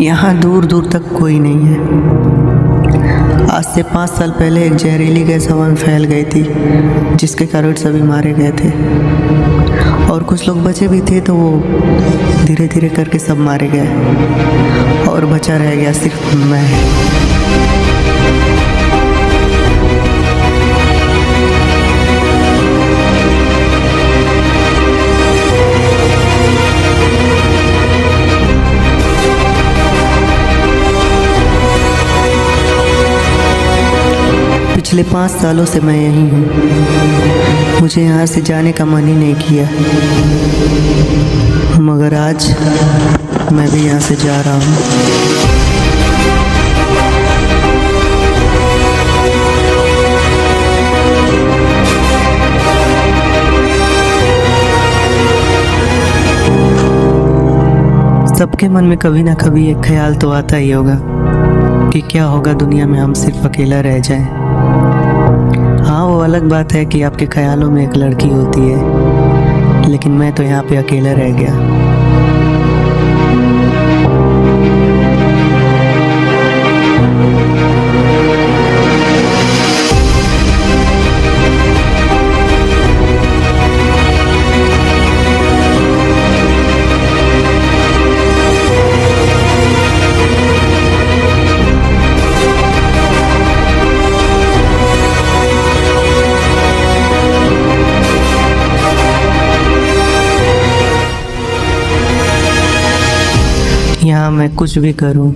यहाँ दूर दूर तक कोई नहीं है। आज से 5 साल पहले एक जहरीली गैस हवा में फैल गई थी, जिसके कारण सभी मारे गए थे और कुछ लोग बचे भी थे, तो वो धीरे धीरे करके सब मारे गए और बचा रह गया सिर्फ मैं। पिछले 5 सालों से मैं यहीं हूँ। मुझे यहाँ से जाने का मन ही नहीं किया, मगर आज मैं भी यहाँ से जा रहा हूँ। सबके मन में कभी ना कभी एक ख्याल तो आता ही होगा कि क्या होगा दुनिया में हम सिर्फ अकेला रह जाएं। हाँ, वो अलग बात है कि आपके ख्यालों में एक लड़की होती है, लेकिन मैं तो यहाँ पे अकेला रह गया। यहाँ मैं कुछ भी करूँ,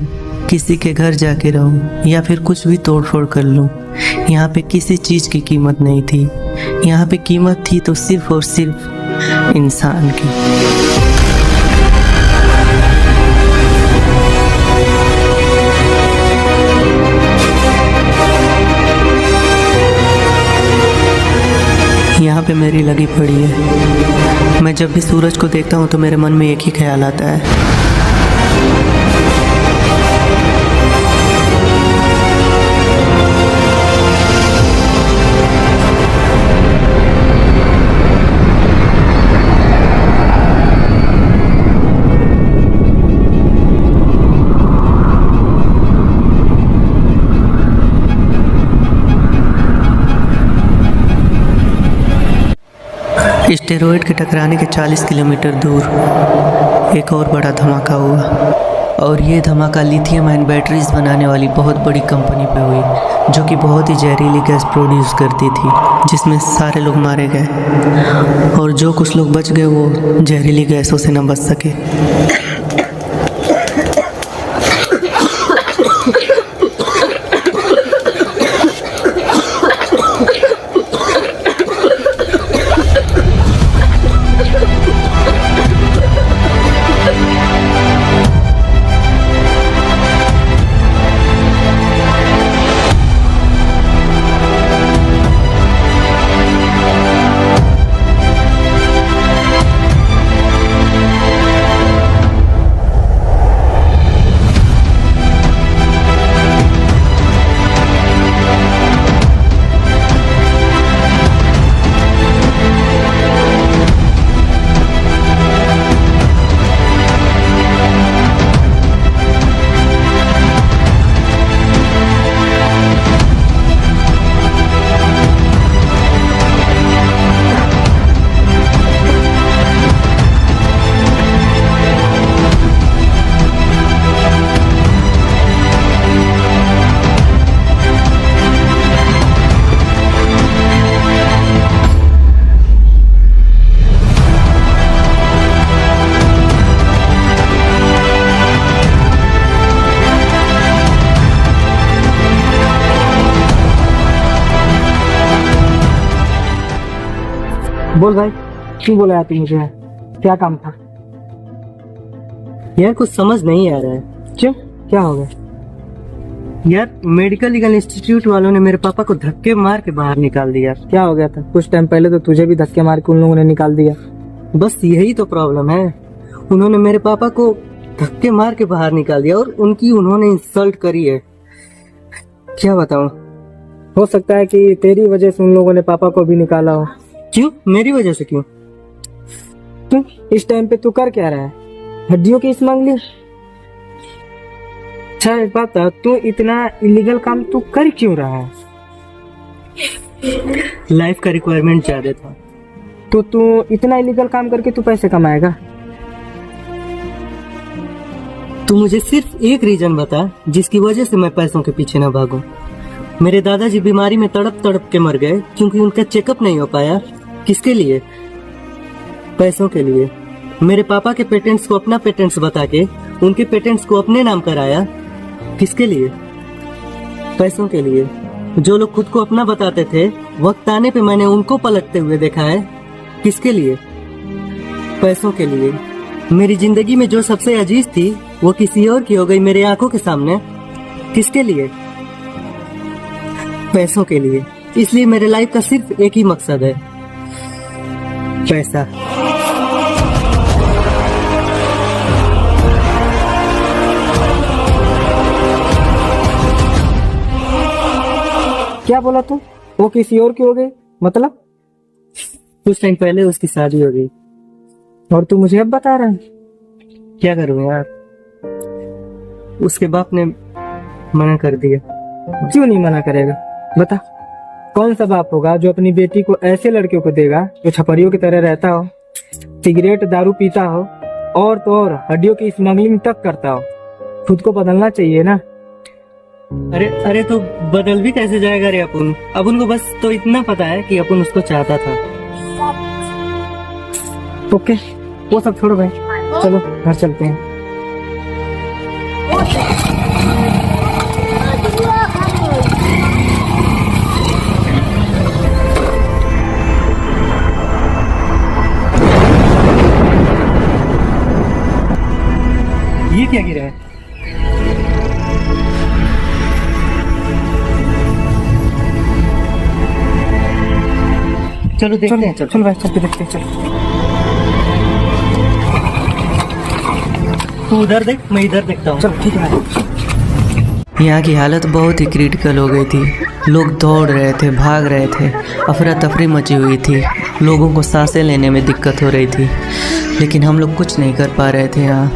किसी के घर जाके रहूँ या फिर कुछ भी तोड़ फोड़ कर लूँ, यहाँ पे किसी चीज़ की कीमत नहीं थी। यहाँ पे कीमत थी तो सिर्फ और सिर्फ इंसान की। यहाँ पे मेरी लगी पड़ी है। मैं जब भी सूरज को देखता हूँ तो मेरे मन में एक ही ख्याल आता है। स्टेरॉयड के टकराने के 40 किलोमीटर दूर एक और बड़ा धमाका हुआ, और ये धमाका लिथियम आयन बैटरीज बनाने वाली बहुत बड़ी कंपनी पे हुई, जो कि बहुत ही जहरीली गैस प्रोड्यूस करती थी, जिसमें सारे लोग मारे गए और जो कुछ लोग बच गए वो जहरीली गैसों से न बच सके। बोल भाई, क्यों बोला तू मुझे? क्या काम था? यार कुछ समझ नहीं आ रहा है। क्यों, क्या हो गया? यार मेडिकल लीगल इंस्टीट्यूट वालों ने मेरे पापा को धक्के मार के बाहर निकाल दिया। क्या हो गया था? कुछ टाइम पहले तो तुझे भी धक्के मार के उन लोगों ने निकाल दिया। बस यही तो प्रॉब्लम है, उन्होंने मेरे पापा को धक्के मार के बाहर निकाल दिया और उन्होंने इंसल्ट करी है। क्या बताऊं? हो सकता है कि तेरी वजह से उन लोगों ने पापा को भी निकाला हो। क्यों? मेरी वजह से क्यों? इस टाइम पे तू कर क्या रहा है? हड्डियों की इस मांग ली? अच्छा एक बात बता, तू इतना इलीगल काम तू कर क्यों रहा है? लाइफ का रिक्वायरमेंट ज़्यादा था। तो तू इतना इलीगल काम करके तू पैसे कमाएगा? तू मुझे सिर्फ एक रीजन बता जिसकी वजह से मैं पैसों के पीछे न भागूं। मेरे दादाजी बीमारी में तड़प तड़प के मर गए क्योंकि उनका चेकअप नहीं हो पाया। किसके लिए? पैसों के लिए। मेरे पापा के पेटेंट्स को अपना पेटेंट्स बता के उनके पेटेंट्स को अपने नाम कराया। किसके लिए? पैसों के लिए। जो लोग खुद को अपना बताते थे, वक्त आने पे मैंने उनको पलटते हुए देखा है। किसके लिए? पैसों के लिए। मेरी जिंदगी में जो सबसे अजीज थी वो किसी और की हो गई मेरे आंखों के सामने। किसके लिए? पैसों के लिए। इसलिए मेरे लाइफ का सिर्फ एक ही मकसद है, पैसा। क्या बोला तू? वो किसी और की हो गई मतलब? कुछ टाइम पहले उसकी शादी हो गई। और तू मुझे अब बता रहा है? क्या करूं यार, उसके बाप ने मना कर दिया। क्यों नहीं मना करेगा? बता, कौन सा बाप होगा जो अपनी बेटी को ऐसे लड़कियों को देगा जो छपरियों की तरह रहता हो, सिगरेट दारू पीता हो, और तो और हड्डियों की स्मगलिंग तक करता हो? खुद को बदलना चाहिए ना। अरे अरे, तो बदल भी कैसे जाएगा रे अपन? अपन को बस तो इतना पता है कि अपन उसको चाहता था। ओके, वो सब छोड़ो भाई, चलो घर चलते हैं। ये क्या गिरा है? चलो देखते हैं। चल भाई, चल के देखते हैं। चल तू उधर देख, मैं इधर देखता हूँ। चल ठीक है। यहाँ की हालत बहुत ही क्रिटिकल हो गई थी। लोग दौड़ रहे थे, भाग रहे थे, अफरा तफरी मची हुई थी। लोगों को सांसें लेने में दिक्कत हो रही थी, लेकिन हम लोग कुछ नहीं कर पा रहे थे यहाँ।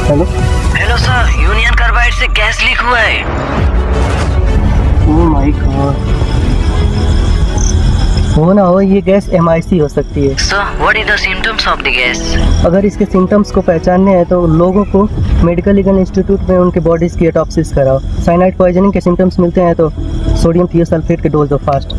हेलो सर, यूनियन कार्बाइड से गैस लीक हुआ है। ओह माय गॉड, हो ना हो ये गैस MIC हो सकती है। Sir, what is the symptoms of the gas? अगर इसके सिम्टम्स को पहचानने हैं तो लोगों को मेडिकल लीगल इंस्टीट्यूट में उनके बॉडीज की ऑटोप्सिस कराओ। साइनाइड पॉइजनिंग के सिम्टम्स मिलते हैं तो सोडियम थियोसल्फेट के डोज दो फास्ट।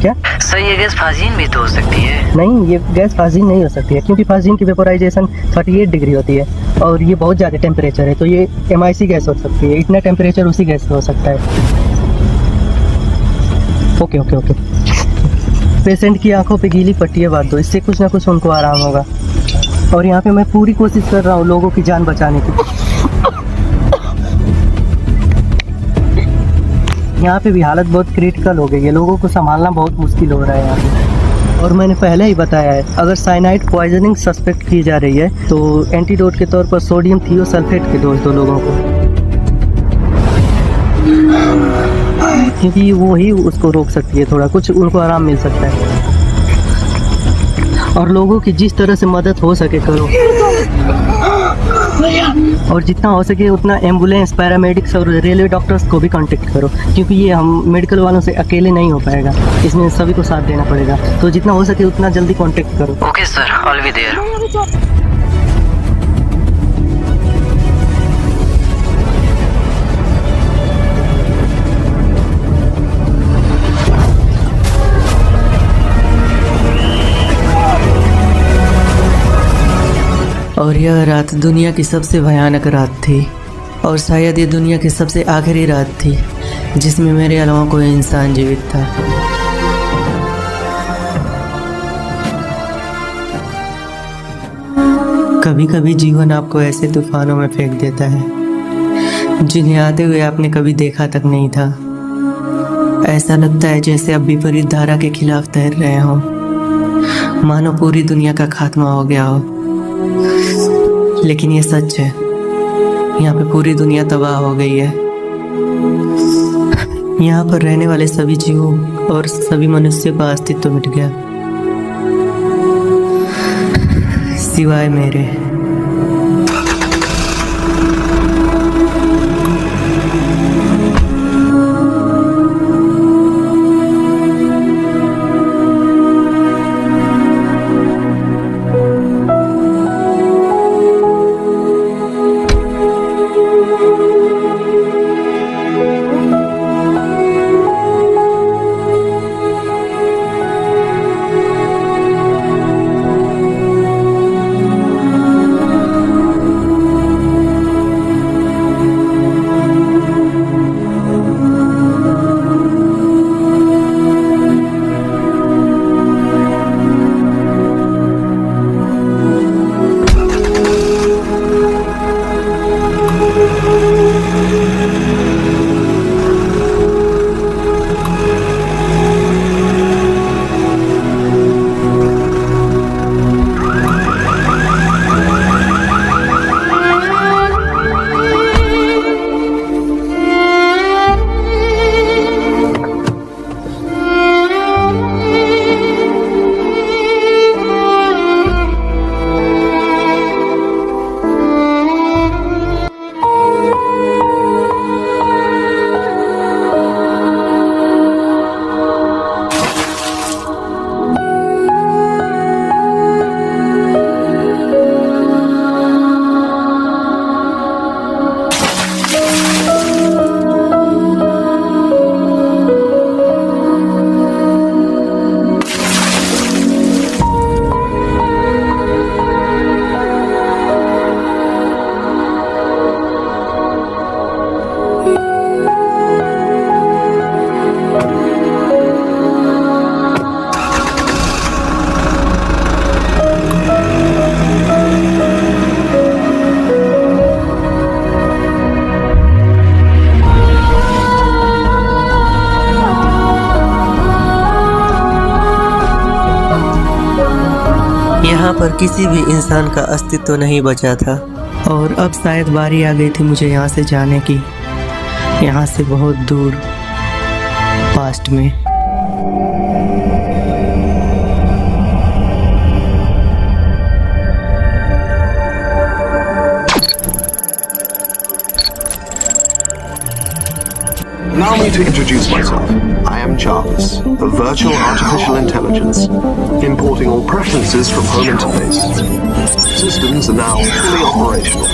क्या सर, ये गैस फाजिन भी तो हो सकती है। नहीं, ये गैस फाजिन नहीं हो सकती है क्योंकि फाजिन की वेपोराइजेशन 38 डिग्री होती है और ये बहुत ज़्यादा टेम्परेचर है, तो ये MIC गैस हो सकती है। इतना टेम्परेचर उसी गैस से हो सकता है। ओके ओके ओके, पेशेंट की आंखों पे गीली पट्टियाँ बांध दो, इससे कुछ ना कुछ उनको आराम होगा। और यहाँ पे मैं पूरी कोशिश कर रहा हूँ लोगों की जान बचाने की। यहाँ पे भी हालत बहुत क्रिटिकल हो गई है, लोगों को संभालना बहुत मुश्किल हो रहा है यहाँ पे। और मैंने पहले ही बताया है, अगर साइनाइड पॉइजनिंग सस्पेक्ट की जा रही है तो एंटीडोट के तौर पर सोडियम थियोसल्फेट के डोज दो लोगों को, क्योंकि वो ही उसको रोक सकती है, थोड़ा कुछ उनको आराम मिल सकता है। और लोगों की जिस तरह से मदद हो सके करो, और जितना हो सके उतना एम्बुलेंस, पैरामेडिक्स और रेलवे डॉक्टर्स को भी कांटेक्ट करो, क्योंकि ये हम मेडिकल वालों से अकेले नहीं हो पाएगा, इसमें सभी को साथ देना पड़ेगा। तो जितना हो सके उतना जल्दी कांटेक्ट करो। Okay sir, all be there. और यह रात दुनिया की सबसे भयानक रात थी, और शायद ये दुनिया की सबसे आखिरी रात थी जिसमें मेरे अलावा कोई इंसान जीवित था। कभी कभी जीवन आपको ऐसे तूफानों में फेंक देता है जिन्हें आते हुए आपने कभी देखा तक नहीं था। ऐसा लगता है जैसे अब विपरीत धारा के खिलाफ तैर रहे हो, मानो पूरी दुनिया का खात्मा हो गया हो। लेकिन ये सच है, यहाँ पे पूरी दुनिया तबाह हो गई है। यहाँ पर रहने वाले सभी जीवों और सभी मनुष्यों का अस्तित्व मिट गया, सिवाय मेरे। यहाँ पर किसी भी इंसान का अस्तित्व नहीं बचा था, और अब शायद बारी आ गई थी मुझे यहाँ से जाने की, यहाँ से बहुत दूर पास्ट में। Allow me to introduce myself. I am Jarvis, a virtual artificial intelligence, importing all preferences from home interface. Systems are now fully operational.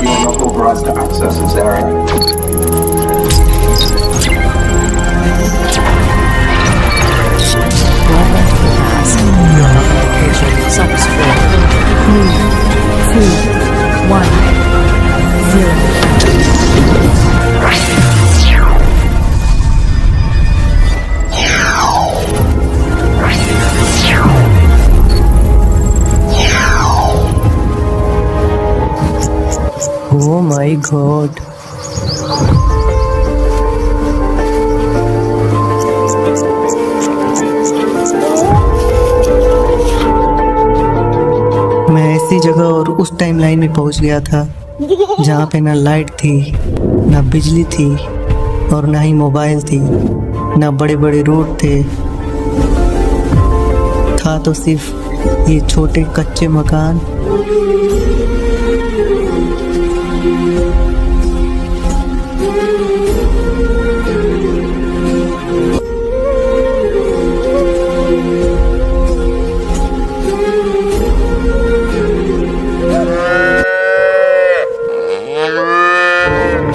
You are not authorized to access this area. Oh my God. मैं ऐसी जगह और उस timeline में पहुंच गया था जहाँ पे ना लाइट थी, ना बिजली थी, और ना ही मोबाइल थी, ना बड़े बड़े रोड थे। था तो सिर्फ ये छोटे कच्चे मकान।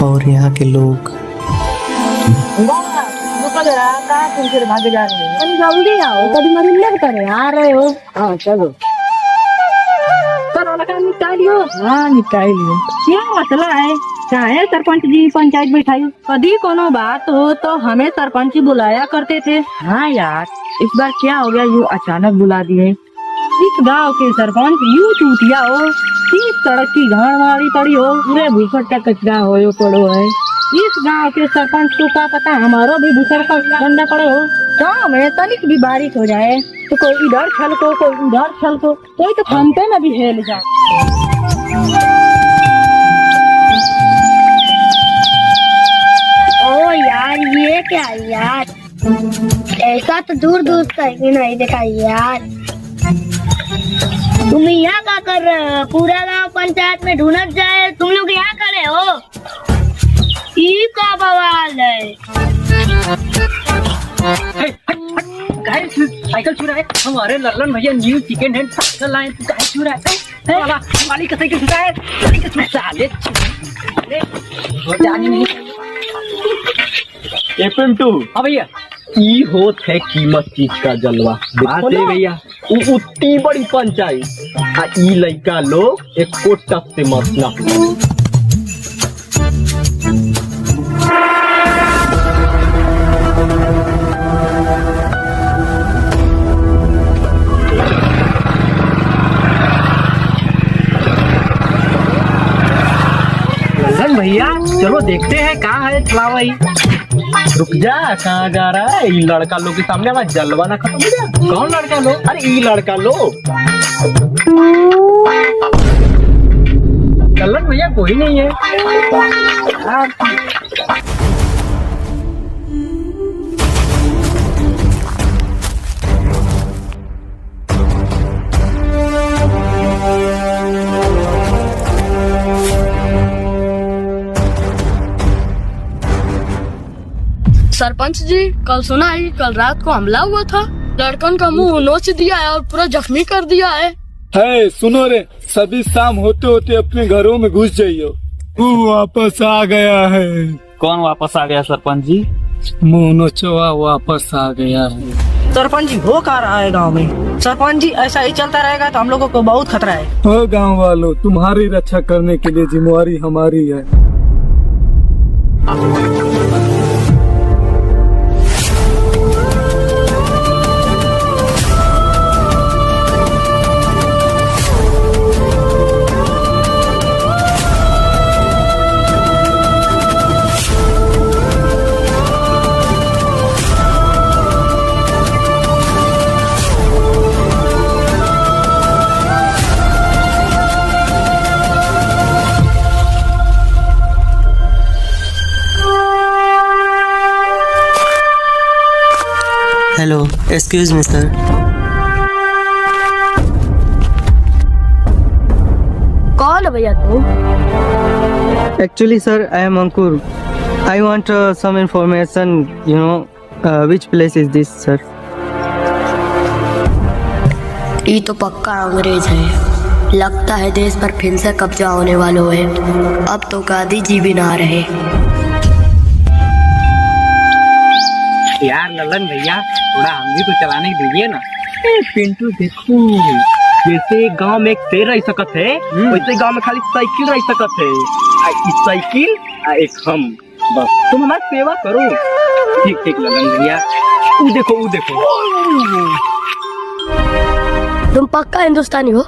और यहाँ के लोग। भागे जा रहे हैं, जल्दी आओ, कभी मरी लेट करे आ रहे हो। हाँ चलो, करो लगा निपटा लियो। हाँ निपटा लियो। क्या मसला है? चाहे सरपंच जी पंचायत बैठाई, कभी कोनो बात हो तो हमें सरपंच ही बुलाया करते थे। हाँ यार, इस बार क्या हो गया, यूँ अचानक बुला दिए। इस गांव के सरपंच यूँ चूतिया हो, इस सड़क की गाड़ मारी पड़ी हो, पूरे भूखट का कचरा हो पड़ो है। इस गांव के सरपंच को क्या पता हमारा भी भूखट का गंदा पड़े हो। गांव में तनिक भी बारिश हो जाए तो कोई इधर छलको, कोई उधर छलको, कोई तो खंभे में भी हेल जाए। ओ यार, ये क्या है यार, ऐसा तो दूर दूर कहीं नहीं देखा यार। तुम यहाँ क्या कर रहे हो? पूरा गांव पंचायत में ढूंढत जाए, तुम लोग यहाँ खड़े हो, ये क्या बवाल है? साइकिल चुरा है हमारे लल्लन भैया, न्यू सेकंड हैंड साइकिल लाए, तू गाड़ी चुरा है वाला मालिक का साइकिल चुरा है, साइकिल चुरा साले जानी नहीं। पिंटू, हाँ भैया, ई होत है कीमत चीज का जलवा। देखो ना भैया, उतनी बड़ी पंचायत आ ई लइका लोग एक कोटक से मसला। भैया चलो देखते हैं कहाँ है छलावाई। रुक जा, कहाँ जा रहा है? ई लड़का लोग के सामने हमारा जलवा ना खत्म हो जाए। कौन लड़का लो? अरे ई लड़का लोग, लल्लन भैया कोई नहीं है। सरपंच जी, कल सुना है कल रात को हमला हुआ था, लड़कन का मुंह नोच दिया है और पूरा जख्मी कर दिया है। सुनो रे, सभी शाम होते होते अपने घरों में घुस जाइयो। वो वापस आ गया है। कौन वापस आ गया सरपंच जी? मुंह नोचवा वापस आ गया है। सरपंच जी हो क्या रहा है गांव में? सरपंच जी ऐसा ही चलता रहेगा तो हम लोगों को बहुत खतरा है। हो गांव वालों, तुम्हारी रक्षा करने के लिए जिम्मेवारी हमारी है। Hello, excuse me sir. कौन है भैया तू? Actually, sir, I am Ankur. I want some information. Which place is this, sir? ये तो पक्का अंग्रेज है, लगता है देश पर फिर से कब्जा होने वालों है। अब तो गांधी जी भी ना रहे। यार लल्लन भैया, थोड़ा हम भी तो चलाने दीजिए ना। पिंटू देखो, जैसे गांव में एक शेर रह सकत है, वैसे गांव में खाली साइकिल रह सकत है। एक साइकिल एक हम, बस तुम हमारी सेवा करो। ठीक ठीक लल्लन भैया, वो देखो। तुम पक्का हिंदुस्तानी हो?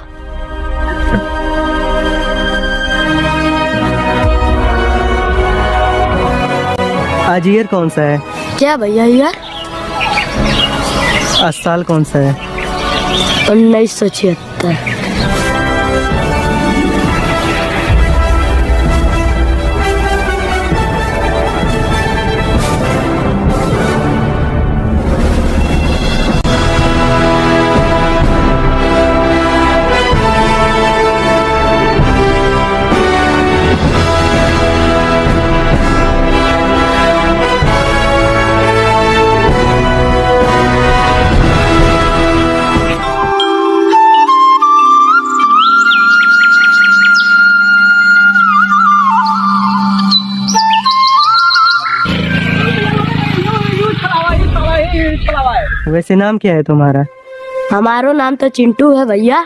आज ईयर कौन सा है? क्या भैया यार? आज साल कौन सा है? 1976। वैसे नाम क्या है तुम्हारा? हमारा नाम तो चिंटू है भैया।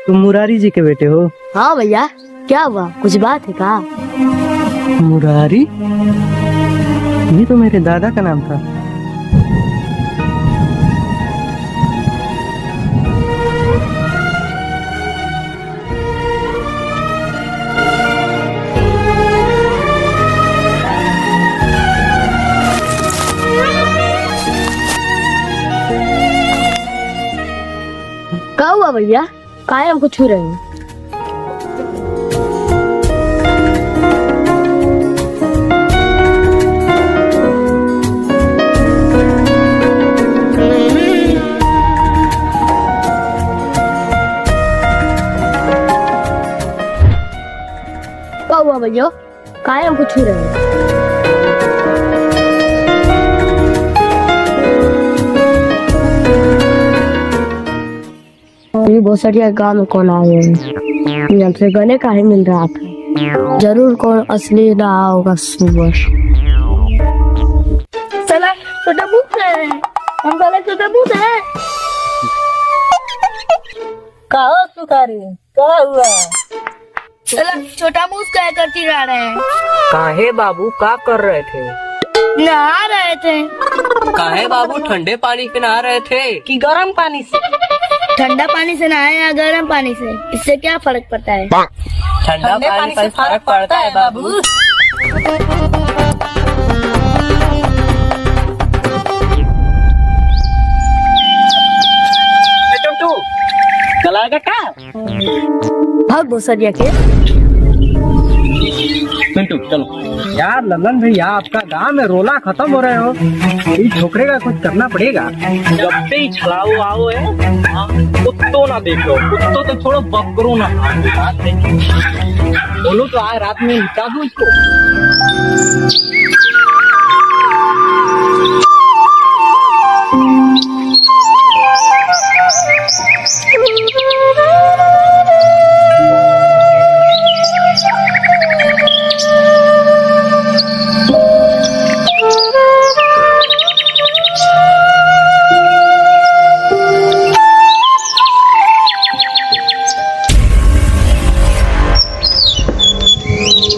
तुम मुरारी जी के बेटे हो? हाँ भैया, क्या हुआ, कुछ बात है का? मुरारी, ये तो मेरे दादा का नाम था। क्या हुआ भैया, काहे हमको छू रहे हैं? क्या हुआ भैया, काहे हमको छू रहे हैं? ये भोसड़िया गाँव में कौन आए हैं? ये हमसे गले काहे मिल रहा था? जरूर कौन असली रहा होगा सुअर। चला छोटा भूत है, हम बोले छोटा भूत है। कहो सुखारी, क्या हुआ? चला छोटा भूत क्या करती रह रहे हैं? काहे बाबू का कर रहे थे? नहा रहे थे। काहे बाबू ठंडे पानी पे नहा रहे थे कि गर्म पानी से? ठंडा पानी से नहाए या गर्म पानी से, इससे क्या फर्क पड़ता है? ठंडा पानी से फर्क पड़ता है बाबू। चलाएगा क्या? भाग भोसड़िया के। मिंटू चलो। यार ललन भैया, आपका गांव में रोला खत्म हो रहे हो, इस छोकरे का कुछ करना पड़ेगा। जब से ही छलाओ आओ है, कुत्तों ना देखो, कुत्तों तो छोड़ो बकरो ना बोलो तो आज रात में निपटा दो इसको।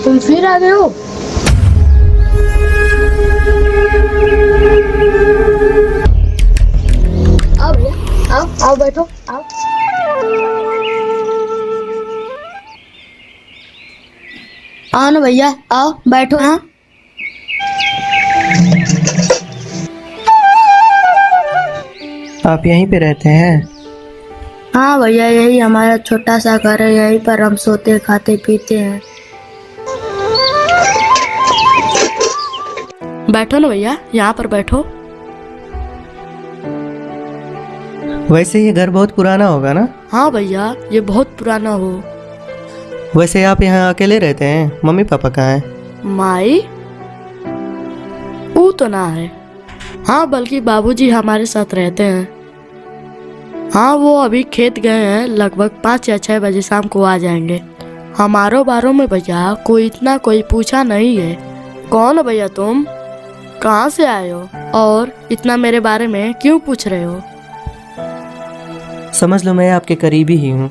तुम फिर आ गए हो? आओ भैया, आओ आओ बैठो, आओ। आओ ना भैया, आओ बैठो। हाँ आप यहीं पे रहते हैं? हाँ भैया, यही हमारा छोटा सा घर है, यहीं पर हम सोते खाते पीते हैं। बैठो ना भैया, यहाँ पर बैठो। वैसे ये घर बहुत पुराना होगा ना? हाँ भैया, ये बहुत पुराना हो। वैसे आप यहाँ अकेले रहते हैं? मम्मी पापा कहाँ हैं? माई वो तो ना है। हाँ, बल्कि बाबूजी हमारे साथ रहते हैं। हाँ, वो अभी खेत गए हैं, लगभग 5 या 6 बजे शाम को आ जाएंगे। हमारो बारों में भैया कोई पूछा नहीं है। कौन हो भैया तुम? कहाँ से आए हो? और इतना मेरे बारे में क्यों पूछ रहे हो? समझ लो मैं आपके करीबी ही हूँ,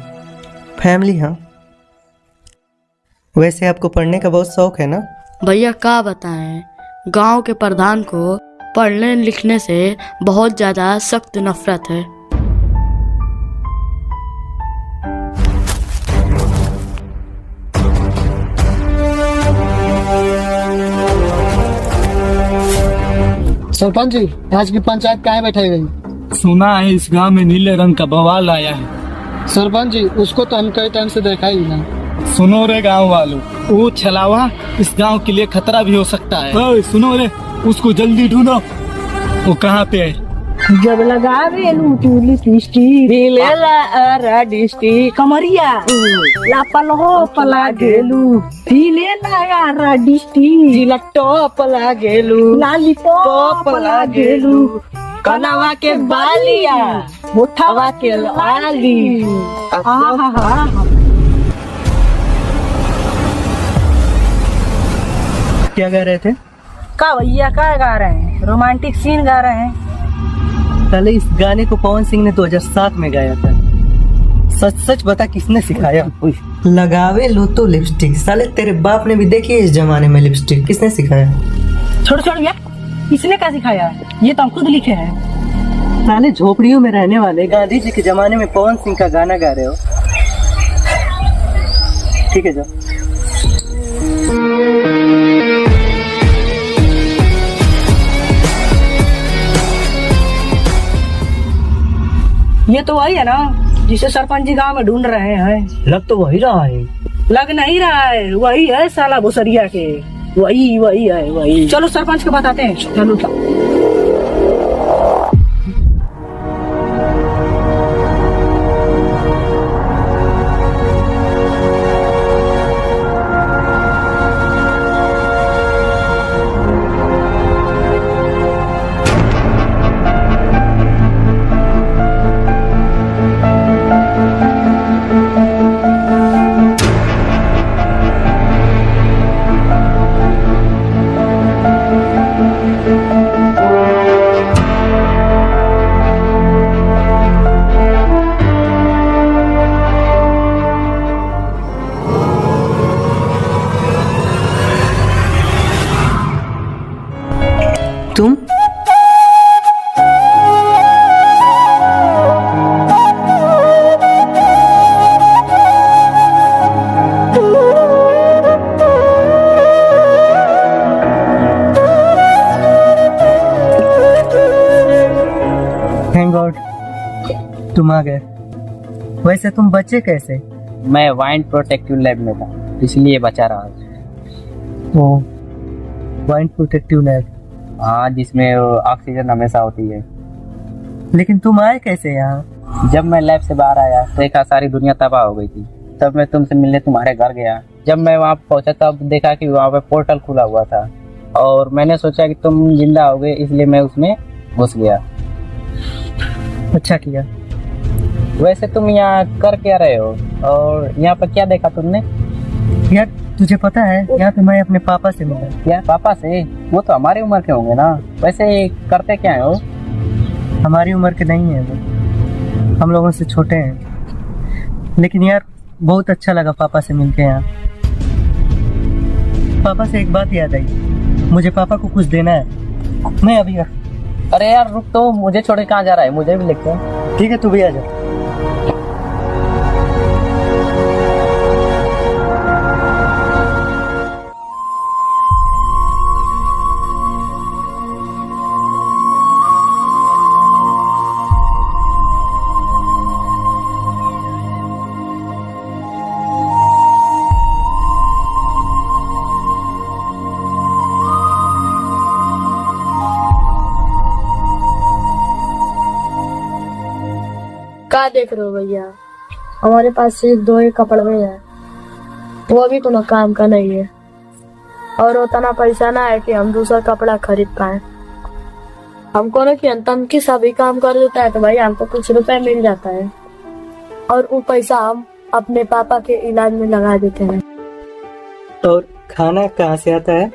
फैमिली। हाँ, वैसे आपको पढ़ने का बहुत शौक है ना? भैया क्या बताएं, गांव के प्रधान को पढ़ने लिखने से बहुत ज्यादा सख्त नफरत है। सरपंच जी, आज की पंचायत काहे बैठाई गई? सुना है इस गांव में नीले रंग का बवाल आया है। सरपंच जी, उसको तो हम कई टाइम से देखा ही ना। सुनो रे गांव वालों, वो छलावा इस गांव के लिए खतरा भी हो सकता है। ओए सुनो रे, उसको जल्दी ढूंढो। वो कहाँ पे है? जब लगावे लूटूली पिस्टी ला डिस्टी कमरिया लापल हो पला गेलू फीले ना डिस्टी जिलटो पला गेलू लालीपॉप पला गेलू कनवा के बालिया मुठवा के लाली। क्या गा रहे थे? का भैया का गा रहे हैं? रोमांटिक सीन गा रहे हैं। पहले इस गाने को पवन सिंह ने 2007 में गाया था। सच सच बता, किसने सिखाया? लगावे लो तो लिपस्टिक, साले तेरे बाप ने भी देखी है इस जमाने में लिपस्टिक, किसने सिखाया? छोड़ छोड़ भैया, किसने क्या सिखाया? ये तो हम खुद लिखे हैं। साले झोपड़ियों में रहने वाले गांधी जी के जमाने में पवन सिंह का गाना गा रहे हो। ठीक है जाओ। ये तो वही है ना जिसे सरपंच जी गाँव में ढूंढ रहे हैं। लग तो वही रहा है। लग नहीं रहा है, वही है साला भुसरिया के, वही वही है वही। चलो सरपंच को बताते हैं। चलो तुम थैंक गॉड तुम आ गए। वैसे तुम बचे कैसे? मैं वाइन प्रोटेक्टिव लैब में था, इसलिए बचा रहा। ओ, वाइन प्रोटेक्टिव लैब। हाँ, जिसमें ऑक्सीजन हमेशा होती है। लेकिन तुम आए कैसे यहाँ? जब मैं लैब से बाहर आया तो देखा सारी दुनिया तबाह हो गई थी। तब मैं तुमसे मिलने तुम्हारे घर गया। जब मैं वहाँ पहुँचा तब देखा कि वहाँ पे पोर्टल खुला हुआ था और मैंने सोचा कि तुम जिंदा हो गए, इसलिए मैं उसमें घुस गया। अच्छा किया। वैसे तुम यहाँ कर क्या रहे हो और यहाँ पर क्या देखा तुमने? यार तुझे पता है, यहाँ पे मैं अपने पापा से मिला। क्या पापा से? वो तो हमारी उम्र के होंगे ना। वैसे करते क्या है वो? हमारी उम्र के नहीं है वो, हम लोगों से छोटे हैं। लेकिन यार बहुत अच्छा लगा पापा से मिलके यहाँ। पापा से एक बात याद आई, मुझे पापा को कुछ देना है। मैं अभी अरे यार रुक, तो मुझे छोड़ के कहाँ जा रहा है? मुझे भी लेके। ठीक है, तू भी आ जा। क्या देख रहे हो भैया? हमारे पास सिर्फ 2 ही कपड़े हैं, वो भी कोनो काम का नहीं है और उतना पैसा ना है कि हम दूसरा कपड़ा खरीद पाए। हमको ना कि अंतम की सभी काम कर देता है तो भाई हमको कुछ रुपए मिल जाता है और वो पैसा हम अपने पापा के इलाज में लगा देते हैं। और खाना कहाँ से आता है?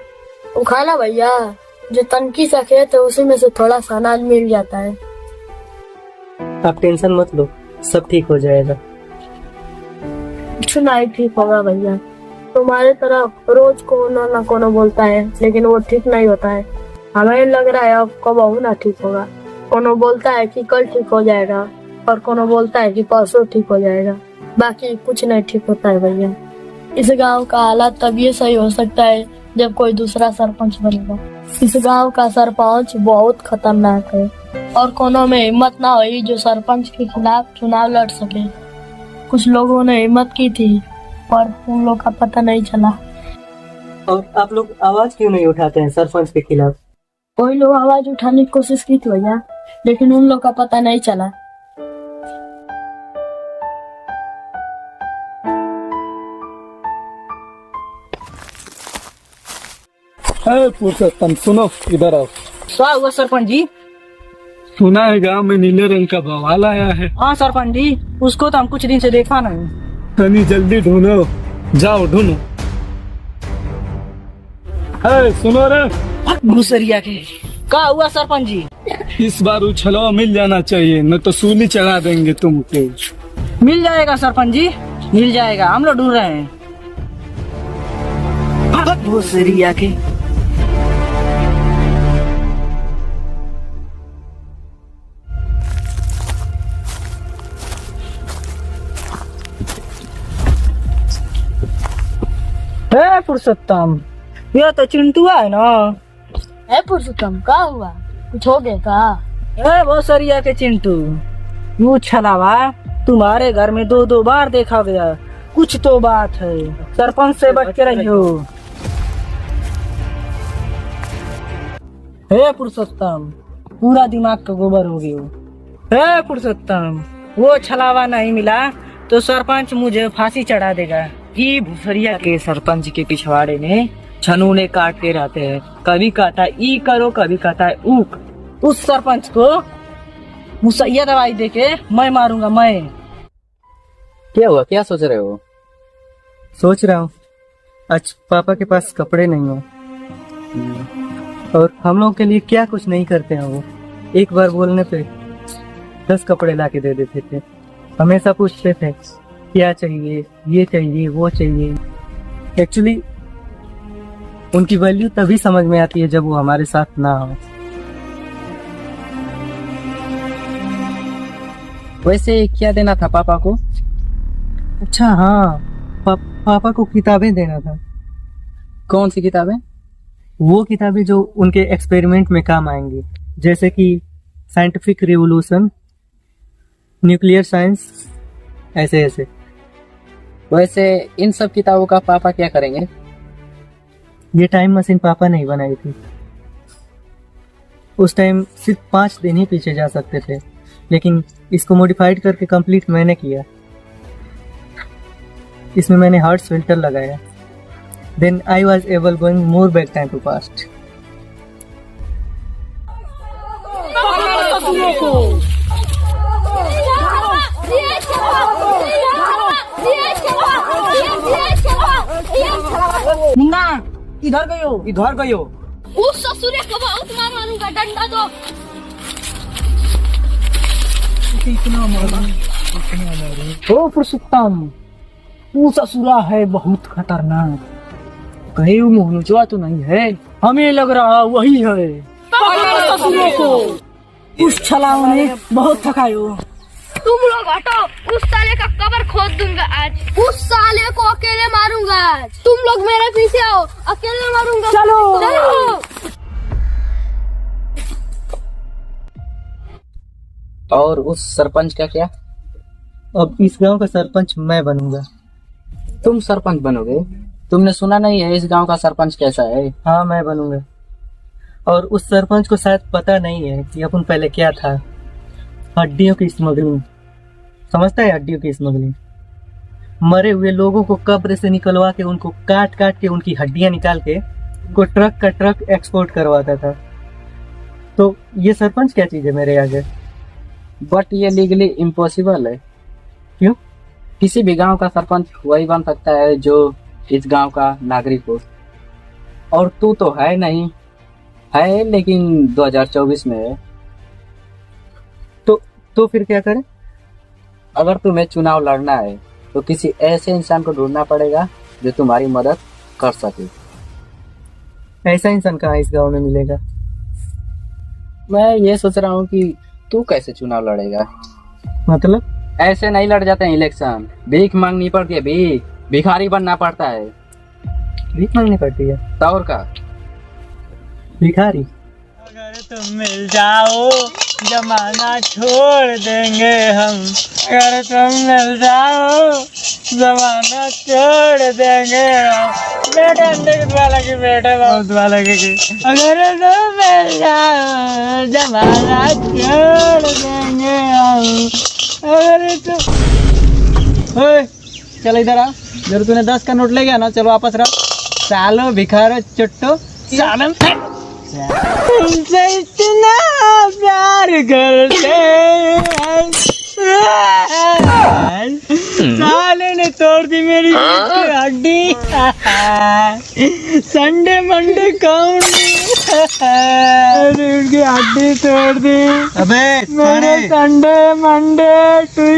वो खाना भैया जो तनकी सा खेत है उसी में से थोड़ा सा अनाज मिल जाता है। आप टेंशन मत लो, सब ठीक हो जाएगा। कुछ नहीं ठीक होगा भैया, तुम्हारे तरफ रोज कोनो ना कोनो बोलता है लेकिन वो ठीक नहीं होता है। हमें लग रहा है अब कब ना ठीक होगा। कोनो बोलता है कि कल ठीक हो जाएगा और कोनो बोलता है कि परसों ठीक हो जाएगा, बाकी कुछ नहीं ठीक होता है भैया। इस गांव का हालात तभी सही हो सकता है जब कोई दूसरा सरपंच बनेगा। इस गांव का सरपंच बहुत खतरनाक है और कोनो में हिम्मत ना हुई जो सरपंच के खिलाफ चुनाव लड़ सके। कुछ लोगों ने हिम्मत की थी पर उन लोग का पता नहीं चला। और आप लोग आवाज क्यों नहीं उठाते हैं सरपंच के खिलाफ? कोई लोग आवाज उठाने की कोशिश की थी भैया, लेकिन उन लोग का पता नहीं चला। पुरुषोत्तम सुनो, इधर आओ। क्या हुआ सरपंच जी? सुना है गांव में नीले रंग का बवाल आया है। हाँ सरपंच जी, उसको तो हम कुछ दिन से देखा नहीं। तनी जल्दी ढूंढो, जाओ ढूंढो। सुनो रे घुसरिया के। क्या हुआ सरपंच जी? इस बार उछलवा मिल जाना चाहिए, न तो सूली चढ़ा देंगे तुमको। मिल जाएगा सरपंच जी, मिल जाएगा, हम लोग ढूंढ रहे हैं। वो सरी आके पुरुषोत्तम, ये तो चिंटुआ है ना। है पुरुषोत्तम, क्या हुआ? कुछ हो गया का? वो सरिया के चिंटू, यू छलावा तुम्हारे घर में 2-2 बार देखा गया। कुछ तो बात है, सरपंच से बच के रहियो। हे पुरुषोत्तम, पूरा दिमाग का गोबर हो गया। हे पुरुषोत्तम, वो छलावा नहीं मिला तो सरपंच मुझे फांसी चढ़ा देगा। ये भूसरिया के सरपंच के पिछवाड़े में छनूने काटते रहते हैं, कभी कहता है ई करो, कभी कहता है ऊक। उस सरपंच को मुसैया दवाई देके मैं मारूंगा। मैं क्या हुआ, क्या सोच रहे हो? सोच रहा हूँ आज पापा के पास कपड़े नहीं हो और हम लोग के लिए क्या कुछ नहीं करते हैं। वो एक बार बोलने पे 10 कपड़े ला के दे देते थे। हमेशा पूछते थे क्या चाहिए, ये चाहिए, वो चाहिए। एक्चुअली उनकी वैल्यू तभी समझ में आती है जब वो हमारे साथ ना हो। वैसे क्या देना था पापा को? अच्छा हाँ, पापा को किताबें देना था। कौन सी किताबें? वो किताबें जो उनके एक्सपेरिमेंट में काम आएंगी, जैसे कि साइंटिफिक रिवोल्यूशन, न्यूक्लियर साइंस, ऐसे ऐसे। वैसे इन सब किताबों का पापा क्या करेंगे? ये टाइम मशीन पापा नहीं बनाई थी। उस टाइम सिर्फ 5 दिन ही पीछे जा सकते थे, लेकिन इसको मॉडिफाइड करके कंप्लीट मैंने किया। इसमें मैंने हार्ट्स फिल्टर लगाया। Then I was able going more back time to past. Munna इधर गयो, इधर गयो। उस ससुरे को बहुत मारूंगा, डंडा दो। ओ पुरुषोत्तम, तू ससुरा है बहुत खतरनाक। कहीं मुंह नुचवा तो नहीं है? हमें लग रहा वही है। ससुरों को उस छलाओ ने बहुत थकायो। तुम लोग हटो, उस साले का कब्र खोद दूंगा आज। उस साले को अकेले मारूंगा आज। तुम लोग मेरे पीछे आओ, अकेले मारूंगा। चलो, चलो। और उस सरपंच का क्या? अब इस गांव का सरपंच मैं बनूंगा। तुम सरपंच बनोगे? तुमने सुना नहीं है इस गांव का सरपंच कैसा है? हाँ मैं बनूंगा। और उस सरपंच को शायद पता नहीं है कि अपन पहले क्या था। हड्डियों की स्मगलिंग, समझता है? हड्डियों की स्मगलिंग, मरे हुए लोगों को कब्र से निकलवा के उनको काट काट के उनकी हड्डियां निकाल के उनको ट्रक का ट्रक एक्सपोर्ट करवाता था। तो ये सरपंच क्या चीज है मेरे आगे? बट ये लीगली इम्पॉसिबल है। क्यों? किसी भी गांव का सरपंच वही बन सकता है जो इस गांव का नागरिक हो। और तू तो है नहीं, है लेकिन 2024 में है। तो फिर क्या करें? अगर तुम्हें चुनाव लड़ना है तो किसी ऐसे इंसान को ढूंढना पड़ेगा जो तुम्हारी मदद कर सके। ऐसा इंसान कहाँ इस गांव में मिलेगा? मैं ये सोच रहा हूँ कि तू कैसे चुनाव लड़ेगा। मतलब? ऐसे नहीं लड़ जाते हैं इलेक्शन, भीख मांगनी पड़ती है। भिखारी बनना पड़ता है। भीख मांगनी पड़ती है? तौर का भिखारी? अगर तुम मिल जाओ जमाना छोड़ देंगे हम। अगर तुम मिल जाओ जमाना छोड़ देंगे हम। बेटा अंदर वाला की बेटा बहुत वाला की। अगर तुम मिल जाओ जमाना छोड़ देंगे हम। अगर तुम ओए चल इधर आ। जब तूने 10 का नोट ले गया ना, चलो वापस रहो। सालो भिखारो चुट्टो सालन तुमसे इतना प्यार करते हैं। साले ने तोड़ दी मेरी हड्डी। संडे मंडे काउंट उनकी हड्डी तोड़ दी। अबे मेरे संडे मंडे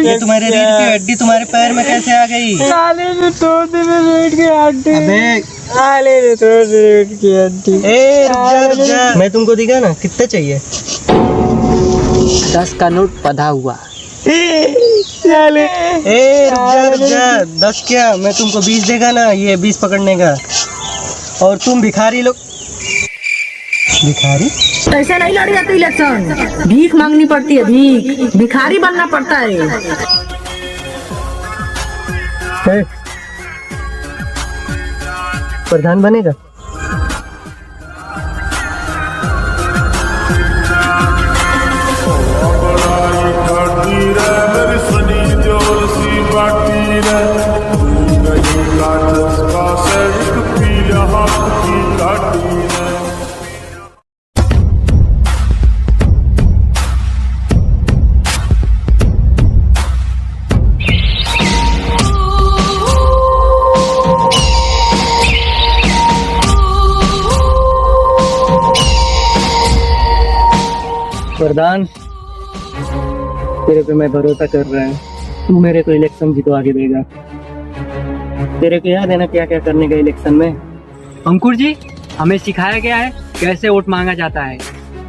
ये तुम्हारे रीढ़ की हड्डी तुम्हारे पैर में कैसे आ गई? साले ने तोड़ दी मेरी रीढ़ की हड्डी। अबे साले ने तोड़ दी रीढ़ की हड्डी। रुक जा। मैं तुमको दिखा ना, कितने चाहिए? 10 का नोट बंधा हुआ। साले रुक जा। 10 क्या, मैं तुमको 20 देगा ना, ये 20 पकड़ने का। और तुम भिखारी लोग। भिखारी? ऐसे नहीं लड़ी जाती इलेक्शन, भीख मांगनी पड़ती है, भीख। भिखारी बनना पड़ता है। प्रधान बनेगा? प्रधान, तेरे पे मैं भरोसा कर रहा हूँ, तू मेरे को इलेक्शन जितवा के देगा। तेरे को याद है ना क्या क्या करने का इलेक्शन में? अंकुर जी, हमें सिखाया गया है कैसे वोट मांगा जाता है,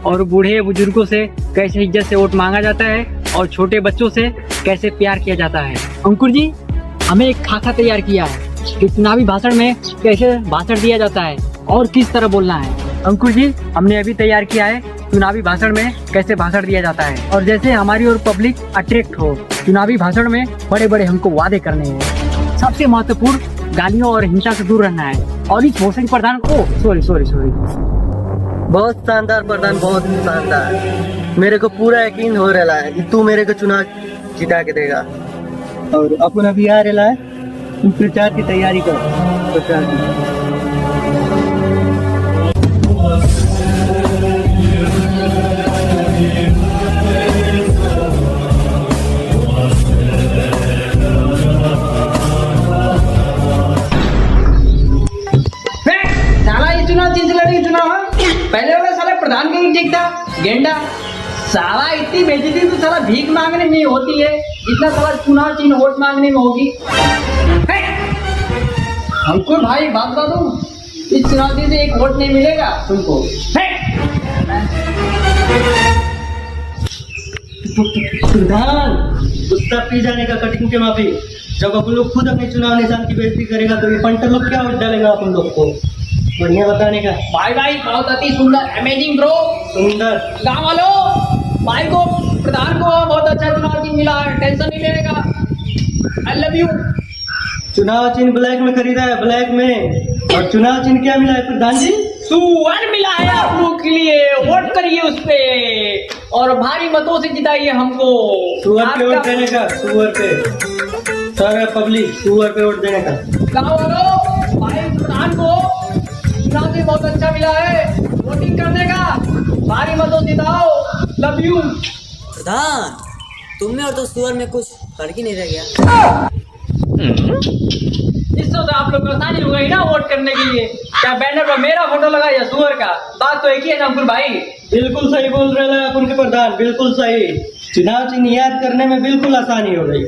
और बूढ़े बुजुर्गों से कैसे इज्जत से वोट मांगा जाता है, और छोटे बच्चों से कैसे प्यार किया जाता है। अंकुर जी, हमें एक खाका तैयार किया है कि चुनावी भाषण में कैसे भाषण दिया जाता है और किस तरह बोलना है। अंकुर जी, हमने अभी तैयार किया है चुनावी भाषण में कैसे भाषण दिया जाता है, और जैसे हमारी और पब्लिक अट्रैक्ट हो। चुनावी भाषण में बड़े बड़े हमको वादे करने हैं। सबसे महत्वपूर्ण, गालियों और हिंसा से दूर रहना है। और इस भोसड़ी प्रधान को सॉरी बहुत शानदार प्रधान, बहुत शानदार। मेरे को पूरा यकीन हो रहा है कि तू मेरे को चुनाव जिता के देगा। और अपन अभी आ रहा है, तू प्रचार की तैयारी कर। प्रचार की पहले वाला साला प्रधान का ही ठीक था, गेंडा। साला इतनी बेइज्जती तो साला भीख मांगने में होती है जितना साला चुनाव चिन्ह वोट मांगने में होगी। हमको भाई बात बता दूं, इस चुनाव चिन्ह से एक वोट नहीं मिलेगा तुमको। प्रधान, गुस्सा पी जाने का कटिंग के माफी। जब अपन लोग खुद अपने चुनाव निशान की बेइज्जती करेगा तो ये पंटर लोग क्या वोट डालेगा अपन लोग को? बढ़िया बताने का। भाई बहुत अति सुंदर, अमेजिंग ब्रो। सुंदर गाँव वालों, भाई को प्रधान को बहुत अच्छा चुनाव चिन्ह मिला है, टेंशन नहीं लेगा। I love you. चुनाव चिन्ह ब्लैक में खरीदा है, ब्लैक में। और चुनाव चिन्ह क्या मिला है प्रधान जी? सुअर मिला है आप लोग के लिए, वोट करिए उस पे और भारी मतों से जिताइए हमको। सुअर पे वोट देने का, सुअर पे। सारा पब्लिक सुअर पे वोट देने का। गाँव वालों, भाई प्रधान को चुनाव से बहुत अच्छा मिला है, वोटिंग करने का, भारी मतों से जिताओ। Love you. प्रधान, तुमने और तो सुअर में कुछ फर्क ही नहीं रह गया। इससे तो आप लोग को आसानी हो गई ना वोट करने के लिए। क्या बैनर पर मेरा फोटो लगा या सुअर का? बात तो एक ही है ना अंकुर भाई। बिल्कुल सही बोल रहे हैं अपन के प्रधान, बिल्कुल सही। चुनाव चिन्ह याद करने में बिल्कुल आसानी हो गई।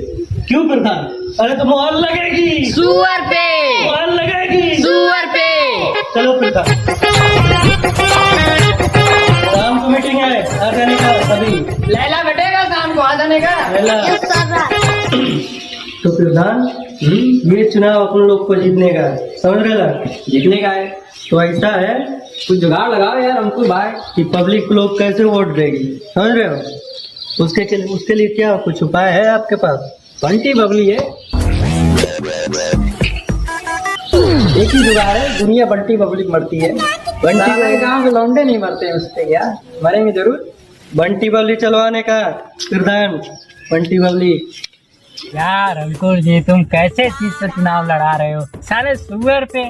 क्यों प्रधान? अरे तो मोहर लगेगी सुअर पे, मोहर लगेगी सुअर पे। चलो प्रधान, शाम को मीटिंग है, आ जाने का सभी। लैला बैठेगा शाम को, आ जाने का। तो प्रधान, ये चुनाव अपन लोग को जीतने का, समझ रहे ना? जीतने का है तो ऐसा है, कुछ जुगाड़ लगाओ यार अंकुर भाई कि पब्लिक लोग कैसे वोट देगी, समझ रहे हो? उसके लिए क्या कुछ उपाय है आपके पास? बंटी बबली है, एक ही जुगाड़ है, दुनिया बंटी बबली मरती है। बंटी गाँव के लौंडे नहीं मरते हैं उस पे यार, मरेंगे जरूर। बंटी बबली चलवाने का प्रधान, बंटी बबली। यार अंकुर जी, तुम कैसे चीज से चुनाव लड़ा रहे हो? साले सुअर पे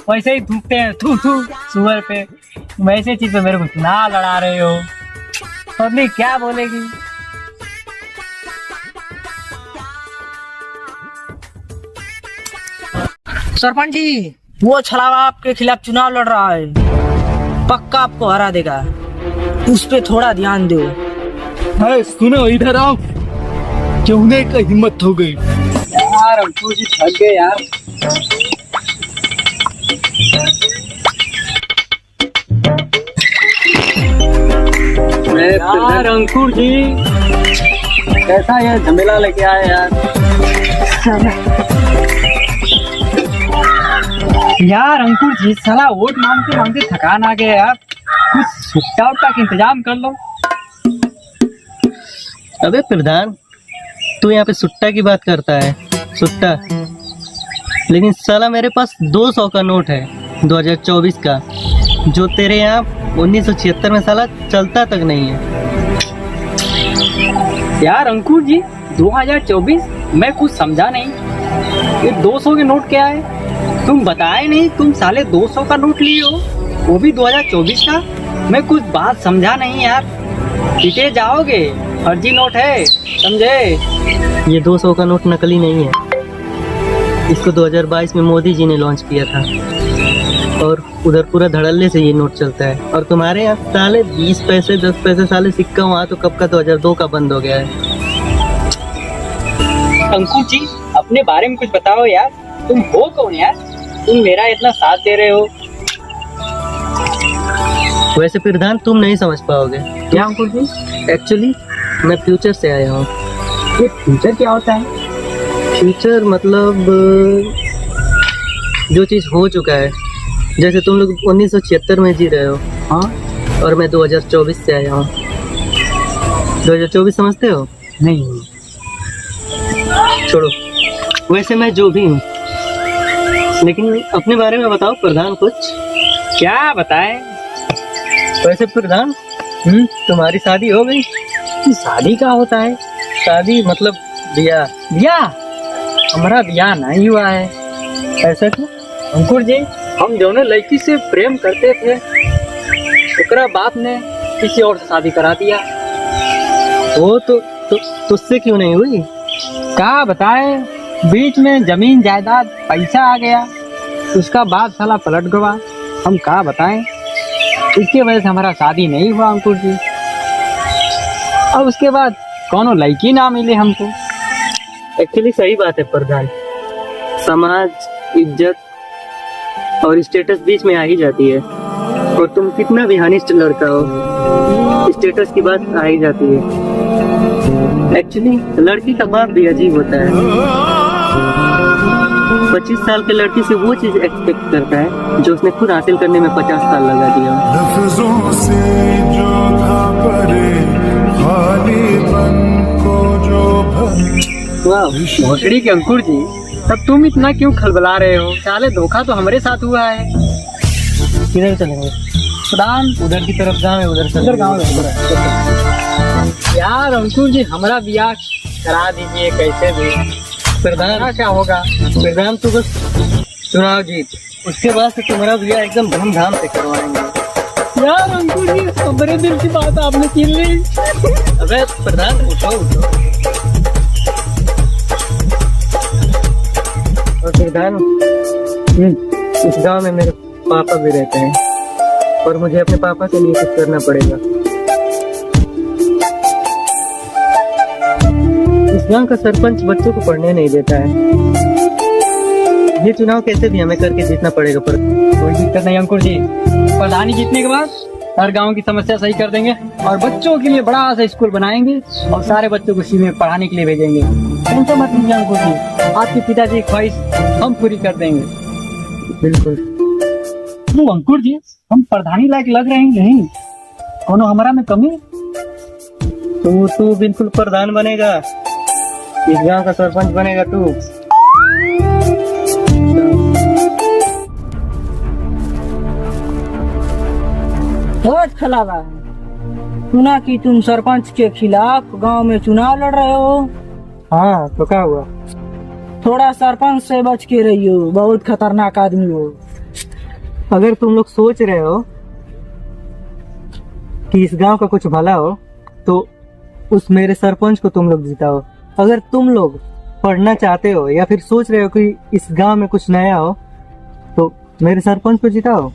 वैसे ही थूकते हैं, थू सुअर पे। तुम ऐसे चीज पे मेरे को चुनाव लड़ा रहे हो, पब्लिक क्या बोलेगी? सरपंच जी, वो छलावा आपके खिलाफ चुनाव लड़ रहा है, पक्का आपको हरा देगा। उस पे थोड़ा ध्यान दो। है सुनो इधर आओ, क्यों का हिम्मत हो गई। यार अंकुर जी थक गए यार। यार अंकुर जी कैसा ये झमेला लेके आए यार। यार अंकुर जी साला वोट मांगते मांगते थकान आ गया यार, कुछ सुट्टा उट्टा का इंतजाम कर लो। अबे प्रधान, तू यहाँ पे सुट्टा की बात करता है, सुट्टा। लेकिन साला मेरे पास 200 का नोट है 2024 का, जो तेरे यहाँ 1976 में साला चलता तक नहीं है। यार अंकुर जी 2024 मैं कुछ समझा नहीं। ये 200 के नोट क्या है? तुम बताए नहीं, तुम साले 200 का नोट लिए हो, वो भी 2024 का। मैं कुछ बात समझा नहीं यार, पीटे जाओगे, फर्जी नोट है, समझे? ये 200 का नोट नकली नहीं है, इसको 2022 में मोदी जी ने लॉन्च किया था और उधर पूरा धड़ल्ले से ये नोट चलता है। और तुम्हारे यहाँ साले 20 पैसे 10 पैसे साले सिक्का वहाँ तो कब का 2002 का बंद हो गया है। अंकुर जी अपने बारे में कुछ बताओ यार, तुम हो कौन यार, तुम मेरा इतना साथ दे रहे हो। वैसे प्रधान तुम नहीं समझ पाओगे। क्या अंकुर जी? एक्चुअली मैं फ्यूचर से आया हूँ। ये फ्यूचर क्या होता है? फ्यूचर मतलब जो चीज़ हो चुका है, जैसे तुम लोग 1976 में जी रहे हो, हाँ, और मैं 2024 से आया हूँ। 2024 समझते हो? नहीं। छोड़ो, वैसे मैं जो भी हूँ, लेकिन अपने बारे में बताओ प्रधान कुछ। क्या बताएं? वैसे प्रधान तुम्हारी शादी हो गई? शादी का होता है? शादी मतलब ब्याह। ब्याह? हमारा ब्याह नहीं हुआ है। ऐसा क्यों? अंकुर जी हम दोनों लड़की से प्रेम करते थे, ओकरा बाप ने किसी और से शादी करा दिया। वो तो तुझसे क्यों नहीं हुई? क्या बताए, बीच में जमीन जायदाद पैसा आ गया, उसका बाप साला पलट गवा। हम क्या बताएं, इसकी वजह से हमारा शादी नहीं हुआ अंकुर जी। अब उसके बाद कौनो लड़की ना मिले हमको। एक्चुअली सही बात है प्रधान, समाज, इज्जत और स्टेटस बीच में आ ही जाती है। और तुम कितना भी हानिस्ट लड़का हो, स्टेटस की बात आ ही जाती है। एक्चुअली लड़की का बाप भी अजीब होता है। 25 साल के लड़की से वो चीज एक्सपेक्ट करता है जो उसने खुद हासिल करने में 50 साल लगा दिया। लफ्जों से जो था परे, खाली मन को जो भोसड़ी के अंकुर जी, तब तुम इतना क्यों खलबला रहे हो? साले धोखा तो हमारे साथ हुआ है। किधर चलेंगे? प्रधान उधर की तरफ गाँव है, उधर गाँव यार अंकुर जी हमारा ब्याह करा दीजिए कैसे भी। प्रधान क्या होगा? प्रधान तो बस चुनाव जीत, उसके बाद से तुम्हारा ब्याह एकदम धूमधाम से करवाएंगे। यार अंकुर जी हमारे दिल की बात आपने छीन ली। अबे प्रधान उठो। और प्रधान इस गांव में मेरे पापा भी रहते हैं और मुझे अपने पापा के लिए कुछ करना पड़ेगा। इस गांव का सरपंच बच्चों को पढ़ने नहीं देता है। ये चुनाव कैसे भी हमें करके जीतना पड़ेगा। पर कोई दिक्कत नहीं अंकुर जी, प्रधानी जीतने के बाद हर गांव की समस्या सही कर देंगे और बच्चों के लिए बड़ा सा स्कूल बनाएंगे और सारे बच्चों को इसी में पढ़ाने के लिए भेजेंगे। टेंशन मत लीजिए अंकुर जी, आपके पिताजी की ख्वाहिश हम पूरी कर देंगे। बिल्कुल। तो अंकुर जी हम प्रधानी लायक लग रहे हैं नहीं? कोनो हमारा में कमी? तू बिल्कुल प्रधान बनेगा, इस गांव का सरपंच बनेगा तू। बहुत खलावा है। सुना कि तुम सरपंच के खिलाफ गांव में चुनाव लड़ रहे हो। हाँ तो क्या हुआ? थोड़ा सरपंच से बच के रहियो, बहुत खतरनाक आदमी हो। अगर तुम लोग सोच रहे हो कि इस गांव का कुछ भला हो तो उस मेरे सरपंच को तुम लोग जिताओ। अगर तुम लोग पढ़ना चाहते हो या फिर सोच रहे हो कि इस गांव में कुछ नया हो तो मेरे सरपंच को जिताओ,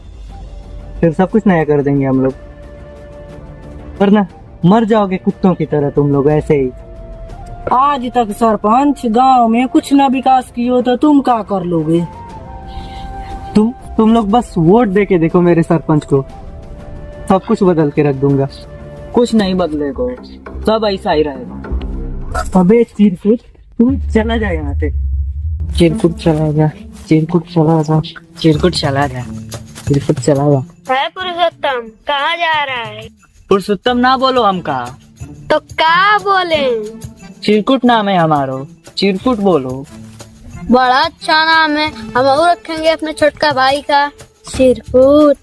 फिर सब कुछ नया कर देंगे हम लोग। वरना मर जाओगे कुत्तों की तरह तुम लोग ऐसे ही। आज तक सरपंच गांव में कुछ न विकास कियो तो तुम क्या कर लोगे? तुम लोग बस वोट दे के देखो मेरे सरपंच को, सब कुछ बदल के रख दूंगा। कुछ नहीं बदलेगा, सब ऐसा ही रहेगा। अबे चिरकुट, तू चला जा यहाँ से। चिरकुट चला जा, चिरकुट चला जा, चिरकुट चला जा, चिरकुट चला जा। है पुरुषोत्तम, कहाँ जा रहा है? पुरुषोत्तम ना बोलो हमका, तो क्या बोले? चिरकुट नाम है हमारो, चिरकुट बोलो। बड़ा अच्छा नाम है, हम और रखेंगे अपने छोटका भाई का चिरकुट।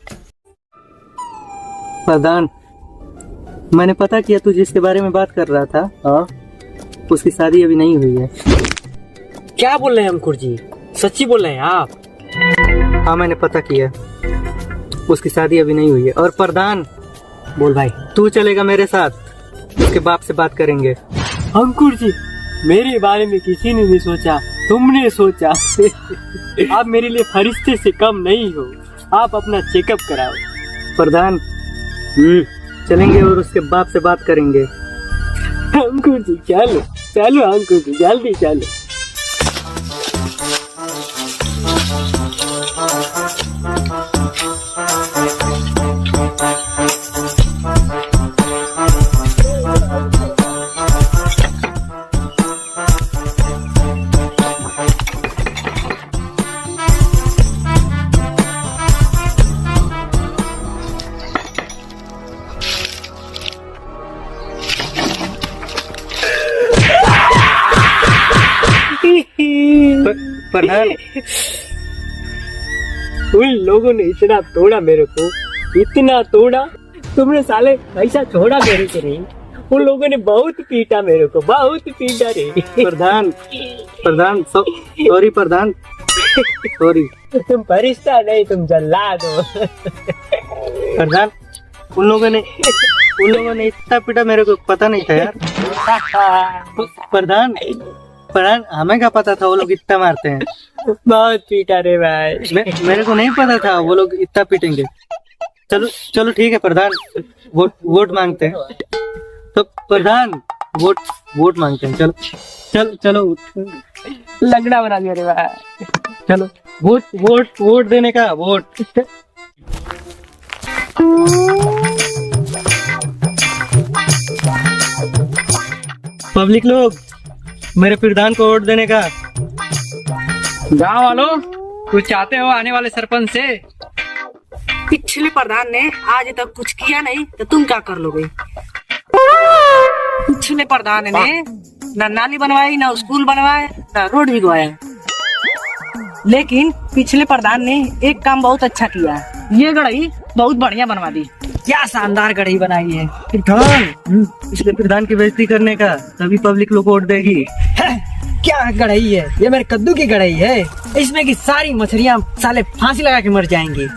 प्रधान, मैंने पता किया तू जिसके बारे में बात कर रहा था, हाँ, उसकी शादी अभी नहीं हुई है। क्या बोल रहे हैं अंकुर जी, सच्ची बोल रहे हैं आप? हाँ मैंने पता किया, उसकी शादी अभी नहीं हुई है। और प्रधान, बोल भाई। तू चलेगा मेरे साथ, उसके बाप से बात करेंगे। अंकुर जी, मेरे बारे में किसी ने नहीं सोचा, तुमने सोचा। आप मेरे लिए फरिश्ते से कम नहीं हो, आप अपना चेकअप कराओ। प्रधान, चलेंगे और उसके बाप से बात करेंगे। अंकुर जी चलो चलो, अंकुर जी जल्दी चलो। प्रधान, उन लोगों ने इतना तोड़ा मेरे को, इतना तोड़ा, तुमने साले ऐसा छोड़ा मेरे को नहीं। उन लोगों ने बहुत पीटा मेरे को, बहुत पीटा रे। प्रधान सॉरी प्रधान, सॉरी। तुम फरिश्ता नहीं, तुम जल्लाद हो। प्रधान, उन लोगों ने इतना पीटा मेरे को पता नहीं था यार। प्रधान, हमें क्या पता था वो लोग इतना मारते हैं। बहुत पीटा रे भाई। मेरे को नहीं पता था वो लोग इतना पीटेंगे। चलो ठीक है प्रधान, वोट मांगते हैं। तो प्रधान, वोट मांगते हैं। चलो लगड़ा बना दिया रे भाई। चलो वोट देने का, वोट। पब्लिक लोग, मेरे प्रधान को वोट देने का। गाँव वालों, कुछ चाहते हो आने वाले सरपंच से? पिछले प्रधान ने आज तक कुछ किया नहीं तो तुम क्या कर लोगे? पिछले प्रधान ने ना नाली बनवाई, ना स्कूल बनवाए, ना रोड भी गवाया। लेकिन पिछले प्रधान ने एक काम बहुत अच्छा किया, ये गढ़ी बहुत बढ़िया बनवा दी। क्या शानदार गढ़ी बनाई है। प्रधान, इसलिए प्रधान की बेइज्जती करने का, तभी पब्लिक लोग वोट देगी। क्या गढ़ई है ये? मेरे कद्दू की गढ़ई है, इसमें की सारी मछलियाँ साले फांसी लगा के मर जाएंगी।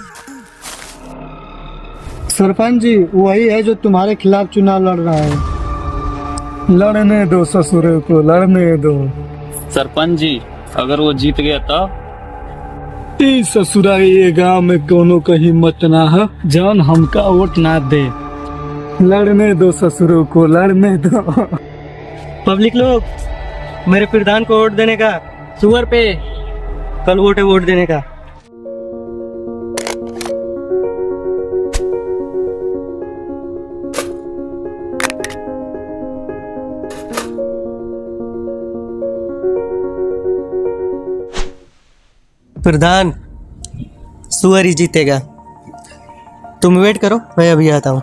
सरपंच जी वही है जो तुम्हारे खिलाफ चुनाव लड़ रहा है। लड़ने दो ससुर को, लड़ने दो। सरपंच जी, अगर वो जीत गया तो? ससुरा ये गांव में कोनो का हिम्मत ना है जौन हमका वोट ना दे। लड़ने दो ससुरों को, लड़ने दो। पब्लिक लोग, मेरे प्रधान को वोट देने का। सुअर पे कल वोट है वोट देने का। प्रधान, सुअर ही जीतेगा। तुम वेट करो, मैं अभी आता हूँ।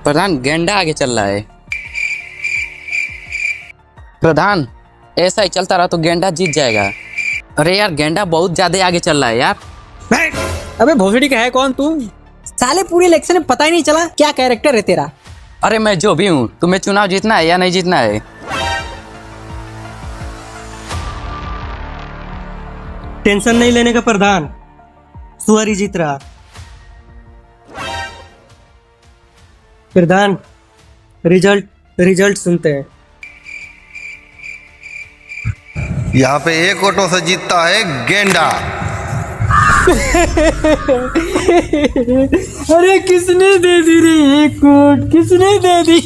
प्रधान गेंडा आगे चल रहा है। प्रधान, ऐसा ही चलता रहा तो गेंडा जीत जाएगा। अरे यार, गेंडा बहुत ज्यादा आगे चल रहा है यार। अबे भोसड़ी का है कौन तू? साले पूरे इलेक्शन में पता ही नहीं चला क्या कैरेक्टर है तेरा। अरे मैं जो भी हूँ, तुम्हें चुनाव जीतना है या नहीं जीतना है? टेंशन नहीं लेने का प्रधान, सुअर ही जीत रहा। प्रधान, रिजल्ट सुनते हैं। यहाँ पे एक ऑटो से जीतता है गेंडा। अरे किसने दे दी रे ये कोट, किसने दे दी?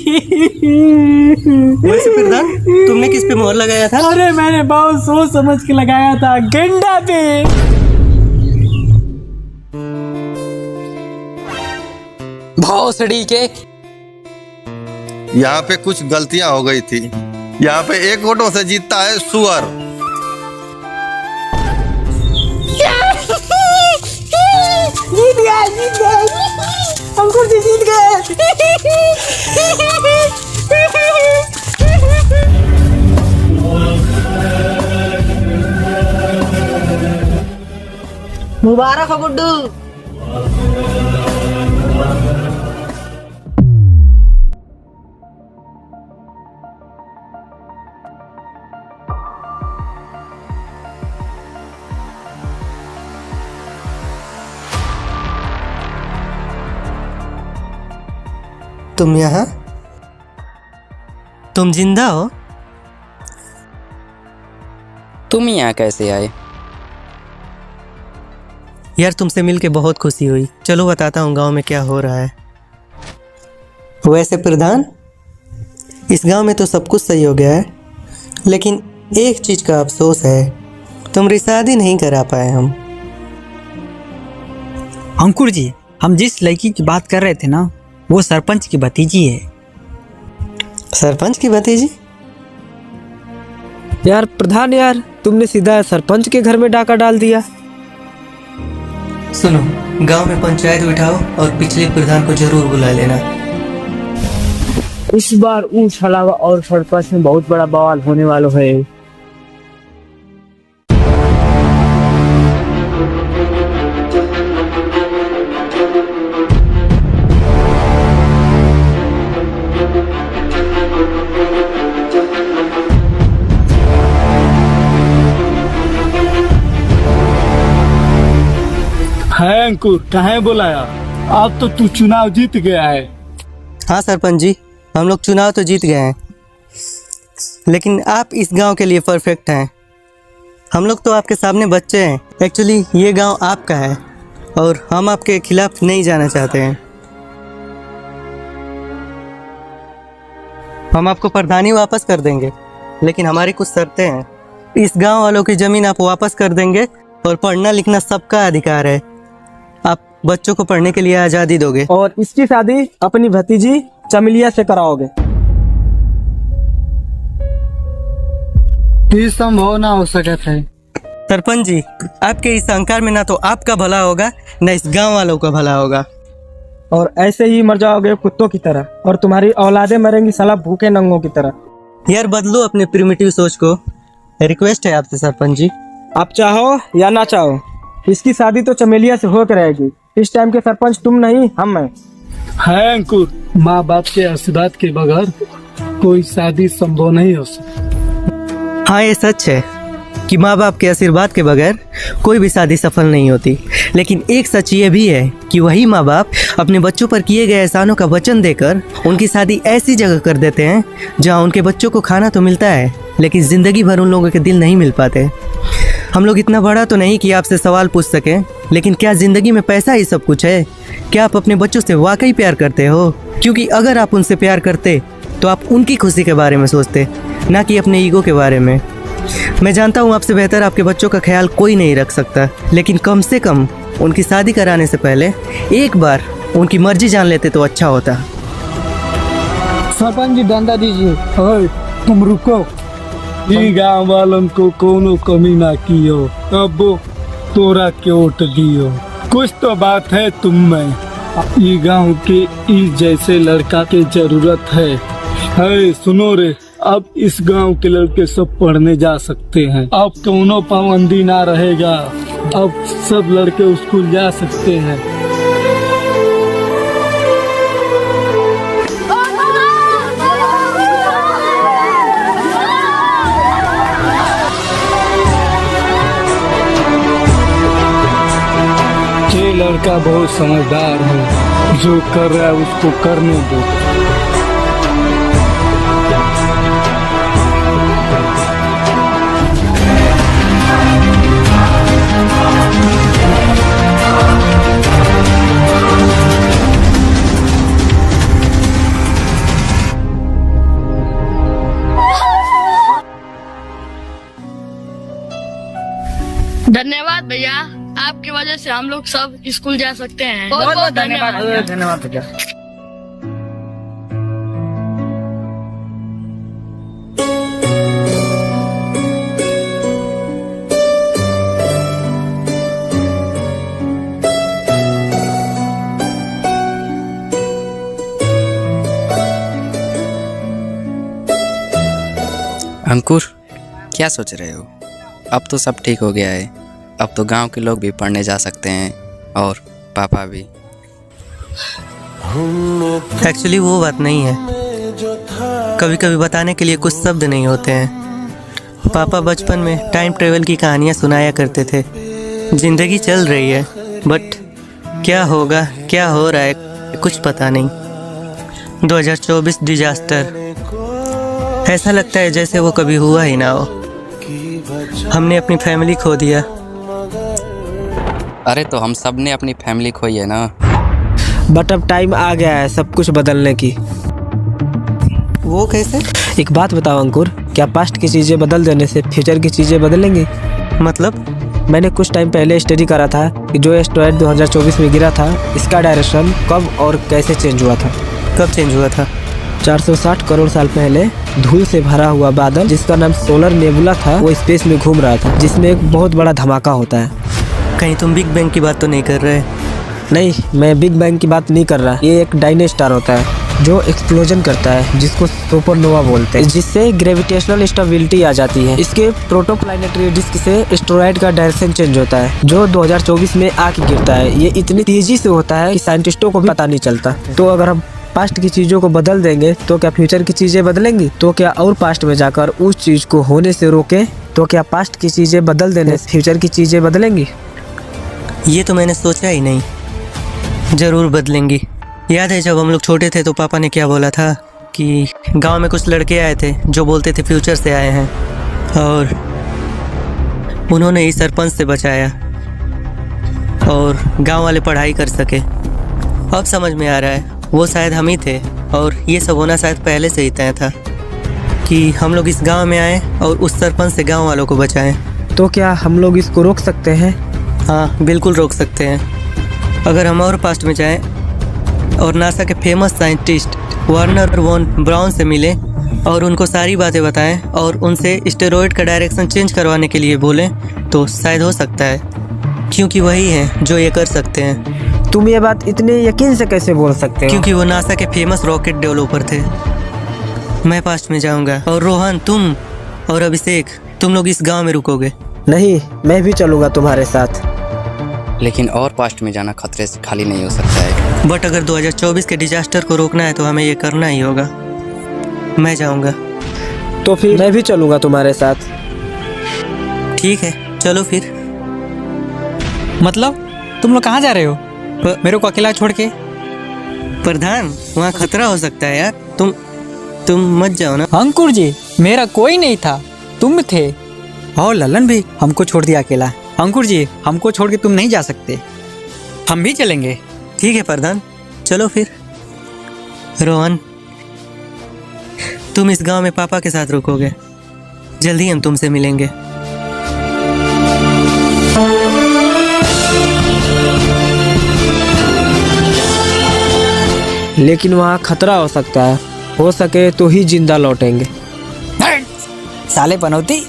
वैसे प्रधान तुमने किस पे मोहर लगाया था? अरे मैंने बहुत सोच समझ के लगाया था, गेंडा पे। भौसड़ी के यहाँ पे कुछ गलतियां हो गई थी। यहाँ पे एक वोटों से जीतता है सुअर। जीत गए अंकुर जी, जीत गए। मुबारक हो गुड्डू। तुम यहाँ? तुम जिंदा हो? तुम यहाँ कैसे आए? यार तुमसे मिलके बहुत खुशी हुई। चलो बताता हूँ गांव में क्या हो रहा है। वैसे प्रधान इस गांव में तो सब कुछ सही हो गया है, लेकिन एक चीज का अफसोस है, तुम्हारी शादी नहीं करा पाए हम। अंकुर जी, हम जिस लड़की की बात कर रहे थे ना, वो सरपंच की भतीजी है। सरपंच की भतीजी? यार प्रधान, यार तुमने सीधा सरपंच के घर में डाका डाल दिया। सुनो, गांव में पंचायत बिठाओ और पिछले प्रधान को जरूर बुला लेना। इस बार ऊंच हलावा और सरपंच में बहुत बड़ा बवाल होने वाला है। है अंकुर, कहाँ बुलाया? अब तो तू चुनाव जीत गया है। हाँ सरपंच जी, हम लोग चुनाव तो जीत गए हैं, लेकिन आप इस गांव के लिए परफेक्ट हैं। हम लोग तो आपके सामने बच्चे हैं। एक्चुअली ये गांव आपका है और हम आपके खिलाफ नहीं जाना चाहते हैं। हम आपको प्रधानी वापस कर देंगे, लेकिन हमारी कुछ शर्तें हैं। इस गांव वालों की ज़मीन आप वापस कर देंगे और पढ़ना लिखना सबका अधिकार है। आप बच्चों को पढ़ने के लिए आज़ादी दोगे और इसकी शादी अपनी भतीजी चमेलिया से कराओगे। ये संभव ना हो सकता है। सरपंच जी, आपके इस अहंकार में ना तो आपका भला होगा न इस गांव वालों का भला होगा। और ऐसे ही मर जाओगे कुत्तों की तरह, और तुम्हारी औलादें मरेंगी साला भूखे नंगों की तरह। यार बदलो अपने प्रिमिटिव सोच को। रिक्वेस्ट है आपसे सरपंच जी। आप चाहो या ना चाहो, इसकी शादी तो चमेलिया से होकर रहेगी। इस टाइम के सरपंच तुम नहीं, हम हैं। है अंकुर, माँ बाप के आशीर्वाद के बगैर कोई शादी संभव नहीं हो सकती। हाँ ये सच है कि माँ बाप के आशीर्वाद के बगैर कोई भी शादी सफल नहीं होती, लेकिन एक सच ये भी है कि वही माँ बाप अपने बच्चों पर किए गए एहसानों का वचन देकर उनकी शादी ऐसी जगह कर देते हैं जहाँ उनके बच्चों को खाना तो मिलता है, लेकिन ज़िंदगी भर उन लोगों के दिल नहीं मिल पाते। हम लोग इतना बड़ा तो नहीं कि आपसे सवाल पूछ सकें, लेकिन क्या ज़िंदगी में पैसा ही सब कुछ है? क्या आप अपने बच्चों से वाकई प्यार करते हो? क्योंकि अगर आप उनसे प्यार करते तो आप उनकी खुशी के बारे में सोचते, ना कि अपने ईगो के बारे में। मैं जानता हूँ आपसे बेहतर आपके बच्चों का ख्याल कोई नहीं रख सकता, लेकिन कम से कम उनकी शादी कराने से पहले एक बार उनकी मर्जी जान लेते तो अच्छा होता। सरपंच जी डंडा दीजिए। ओए, तुम रुको। ये गाँव वालों को कोनो कमी ना कियो, अब तोरा के वोट दियो। कुछ तो बात है तुम में। ये गांव के इस जैसे लड़का के जरूरत है। सुनो रे, अब इस गांव के लड़के सब पढ़ने जा सकते हैं। अब कोनो पाबंदी ना रहेगा, अब सब लड़के स्कूल जा सकते हैं। ये लड़का बहुत समझदार है, जो कर रहा है उसको करने दो। धन्यवाद भैया, आपकी वजह से हम लोग सब स्कूल जा सकते हैं। बहुत बहुत धन्यवाद। धन्यवाद भैया। अंकुर, क्या सोच रहे हो? अब तो सब ठीक हो गया है। अब तो गांव के लोग भी पढ़ने जा सकते हैं और पापा भी। एक्चुअली वो बात नहीं है। कभी कभी बताने के लिए कुछ शब्द नहीं होते हैं। पापा बचपन में टाइम ट्रेवल की कहानियाँ सुनाया करते थे। जिंदगी चल रही है, बट क्या होगा, क्या हो रहा है, कुछ पता नहीं। 2024 डिजास्टर, ऐसा लगता है जैसे वो कभी हुआ ही ना हो। हमने अपनी फैमिली खो दिया। अरे तो हम सब ने अपनी फैमिली खोई है ना। बट अब टाइम आ गया है सब कुछ बदलने की। वो कैसे? एक बात बताओ अंकुर, क्या पास्ट की चीजें बदल देने से फ्यूचर की चीजें बदलेंगी? मतलब? मैंने कुछ टाइम पहले स्टडी करा था कि जो एस्टेरॉयड 2024 में गिरा था, इसका डायरेक्शन कब और कैसे चेंज हुआ था। कब चेंज हुआ था? 460 करोड़ साल पहले धूल से भरा हुआ बादल जिसका नाम सोलर नेबुला था, वो स्पेस में घूम रहा था, जिसमें एक बहुत बड़ा धमाका होता है। कहीं तुम बिग बैंग की बात तो नहीं कर रहे? नहीं, मैं बिग बैंग की बात नहीं कर रहा। ये एक डायनेस्टार होता है जो एक्सप्लोजन करता है, जिसको सुपरनोवा बोलते हैं, जिससे ग्रेविटेशनल स्टेबिलिटी आ जाती है। इसके प्रोटोप्लैनेटरी डिस्क से एस्टेरॉयड का डायरेक्शन चेंज होता है, जो 2024 में आके गिरता है। ये इतनी तेजी से होता है कि साइंटिस्टों को भी पता नहीं चलता। तो अगर हम पास्ट की चीजों को बदल देंगे तो क्या फ्यूचर की चीजें बदलेंगी? तो क्या और पास्ट में जाकर उस चीज को होने से रोके? तो क्या पास्ट की चीजें बदल देने से फ्यूचर की चीजें बदलेंगी? ये तो मैंने सोचा ही नहीं। जरूर बदलेंगी। याद है जब हम लोग छोटे थे तो पापा ने क्या बोला था कि गांव में कुछ लड़के आए थे जो बोलते थे फ्यूचर से आए हैं, और उन्होंने ही सरपंच से बचाया और गांव वाले पढ़ाई कर सके। अब समझ में आ रहा है वो शायद हम ही थे, और ये सब होना शायद पहले से ही तय था कि हम लोग इस गांव में आए और उस सरपंच से गांव वालों को बचाएं। तो क्या हम लोग इसको रोक सकते हैं? हाँ, बिल्कुल रोक सकते हैं। अगर हम और पास्ट में जाएं और नासा के famous scientist Wernher von Braun से मिलें और उनको सारी बातें बताएं और उनसे एस्टेरॉयड का डायरेक्शन चेंज करवाने के लिए बोलें, तो शायद हो सकता है, क्योंकि वही हैं जो ये कर सकते हैं। तुम ये बात इतने यकीन से कैसे बोल सकते हो? क्योंकि वो नासा के फेमस रॉकेट डेवलपर थे। मैं पास्ट में जाऊंगा और रोहन, तुम और अभिषेक, तुम लोग इस गांव में रुकोगे। नहीं, मैं भी चलूंगा तुम्हारे साथ। लेकिन और पास्ट में जाना खतरे से खाली नहीं हो सकता है। बट अगर 2024 के डिजास्टर को रोकना है तो हमें ये करना ही होगा। मैं जाऊंगा। तो फिर मैं भी चलूंगा तुम्हारे साथ। ठीक है, चलो फिर। मतलब तुम लोग कहाँ जा रहे हो मेरे को अकेला छोड़ के? प्रधान, वहाँ खतरा हो सकता है यार। तुम मत जाओ ना। अंकुर जी, मेरा कोई नहीं था, तुम थे। और ललन भी हमको छोड़ दिया अकेला। अंकुर जी, हमको छोड़ के तुम नहीं जा सकते, हम भी चलेंगे। ठीक है प्रधान, चलो फिर। रोहन, तुम इस गांव में पापा के साथ रुकोगे। जल्दी हम तुमसे मिलेंगे। लेकिन वहाँ खतरा हो सकता है, हो सके तो ही जिंदा लौटेंगे। साले पनौती।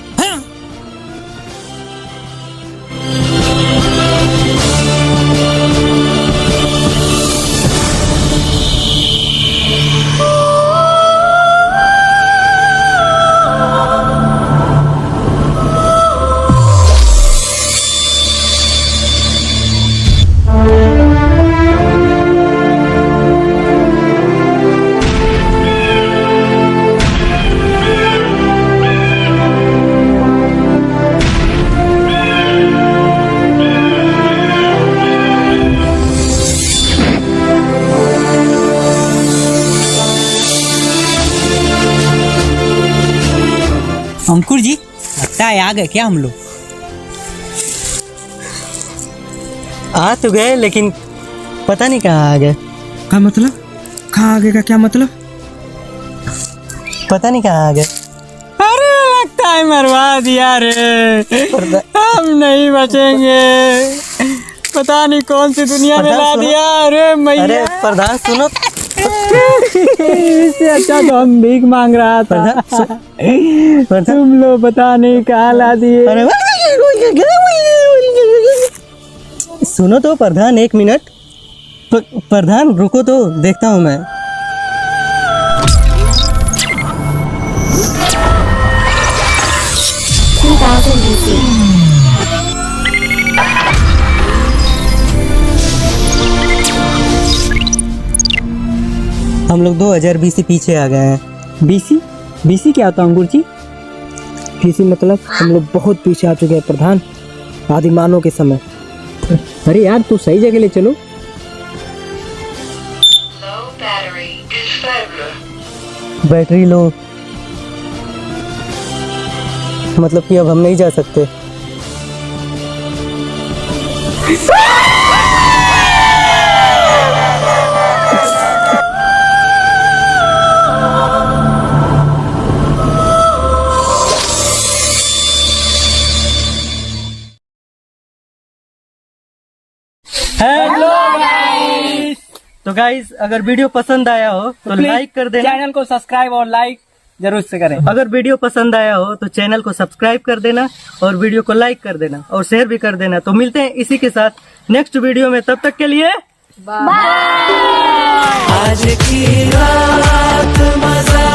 अंकुर जी, लगता है आ गए क्या हम लोग? आ तो गए, लेकिन पता नहीं कहाँ आ गए। क्या मतलब? कहाँ आगे का क्या मतलब? पता नहीं कहाँ आ गए। अरे लगता हाय मरवा दिया रे, हम नहीं बचेंगे। पता नहीं कौन सी दुनिया में ला दिया। अरे मैया, अरे प्रधान सुनो, इससे अच्छा तो हम भीख मांग रहा था। तुम लोग पता नहीं कहाँ ला दिए। सुनो तो प्रधान, 1 मिनट। प्रधान रुको तो, देखता हूँ मैं। हम लोग 2000 BC पीछे आ गए हैं। बीसी क्या होता है अंकुर जी? बीसी मतलब हम लोग बहुत पीछे आ चुके हैं प्रधान, आदिमानव के समय। अरे यार तू सही जगह ले चलो। बैटरी लो, मतलब कि अब हम नहीं जा सकते। Hello guys. तो गाइस, अगर वीडियो पसंद आया हो तो लाइक कर देना, चैनल को सब्सक्राइब और लाइक जरूर से करें। अगर वीडियो पसंद आया हो तो चैनल को सब्सक्राइब कर देना और वीडियो को लाइक कर देना और शेयर भी कर देना। तो मिलते हैं इसी के साथ नेक्स्ट वीडियो में, तब तक के लिए बाय। आज की रात मजा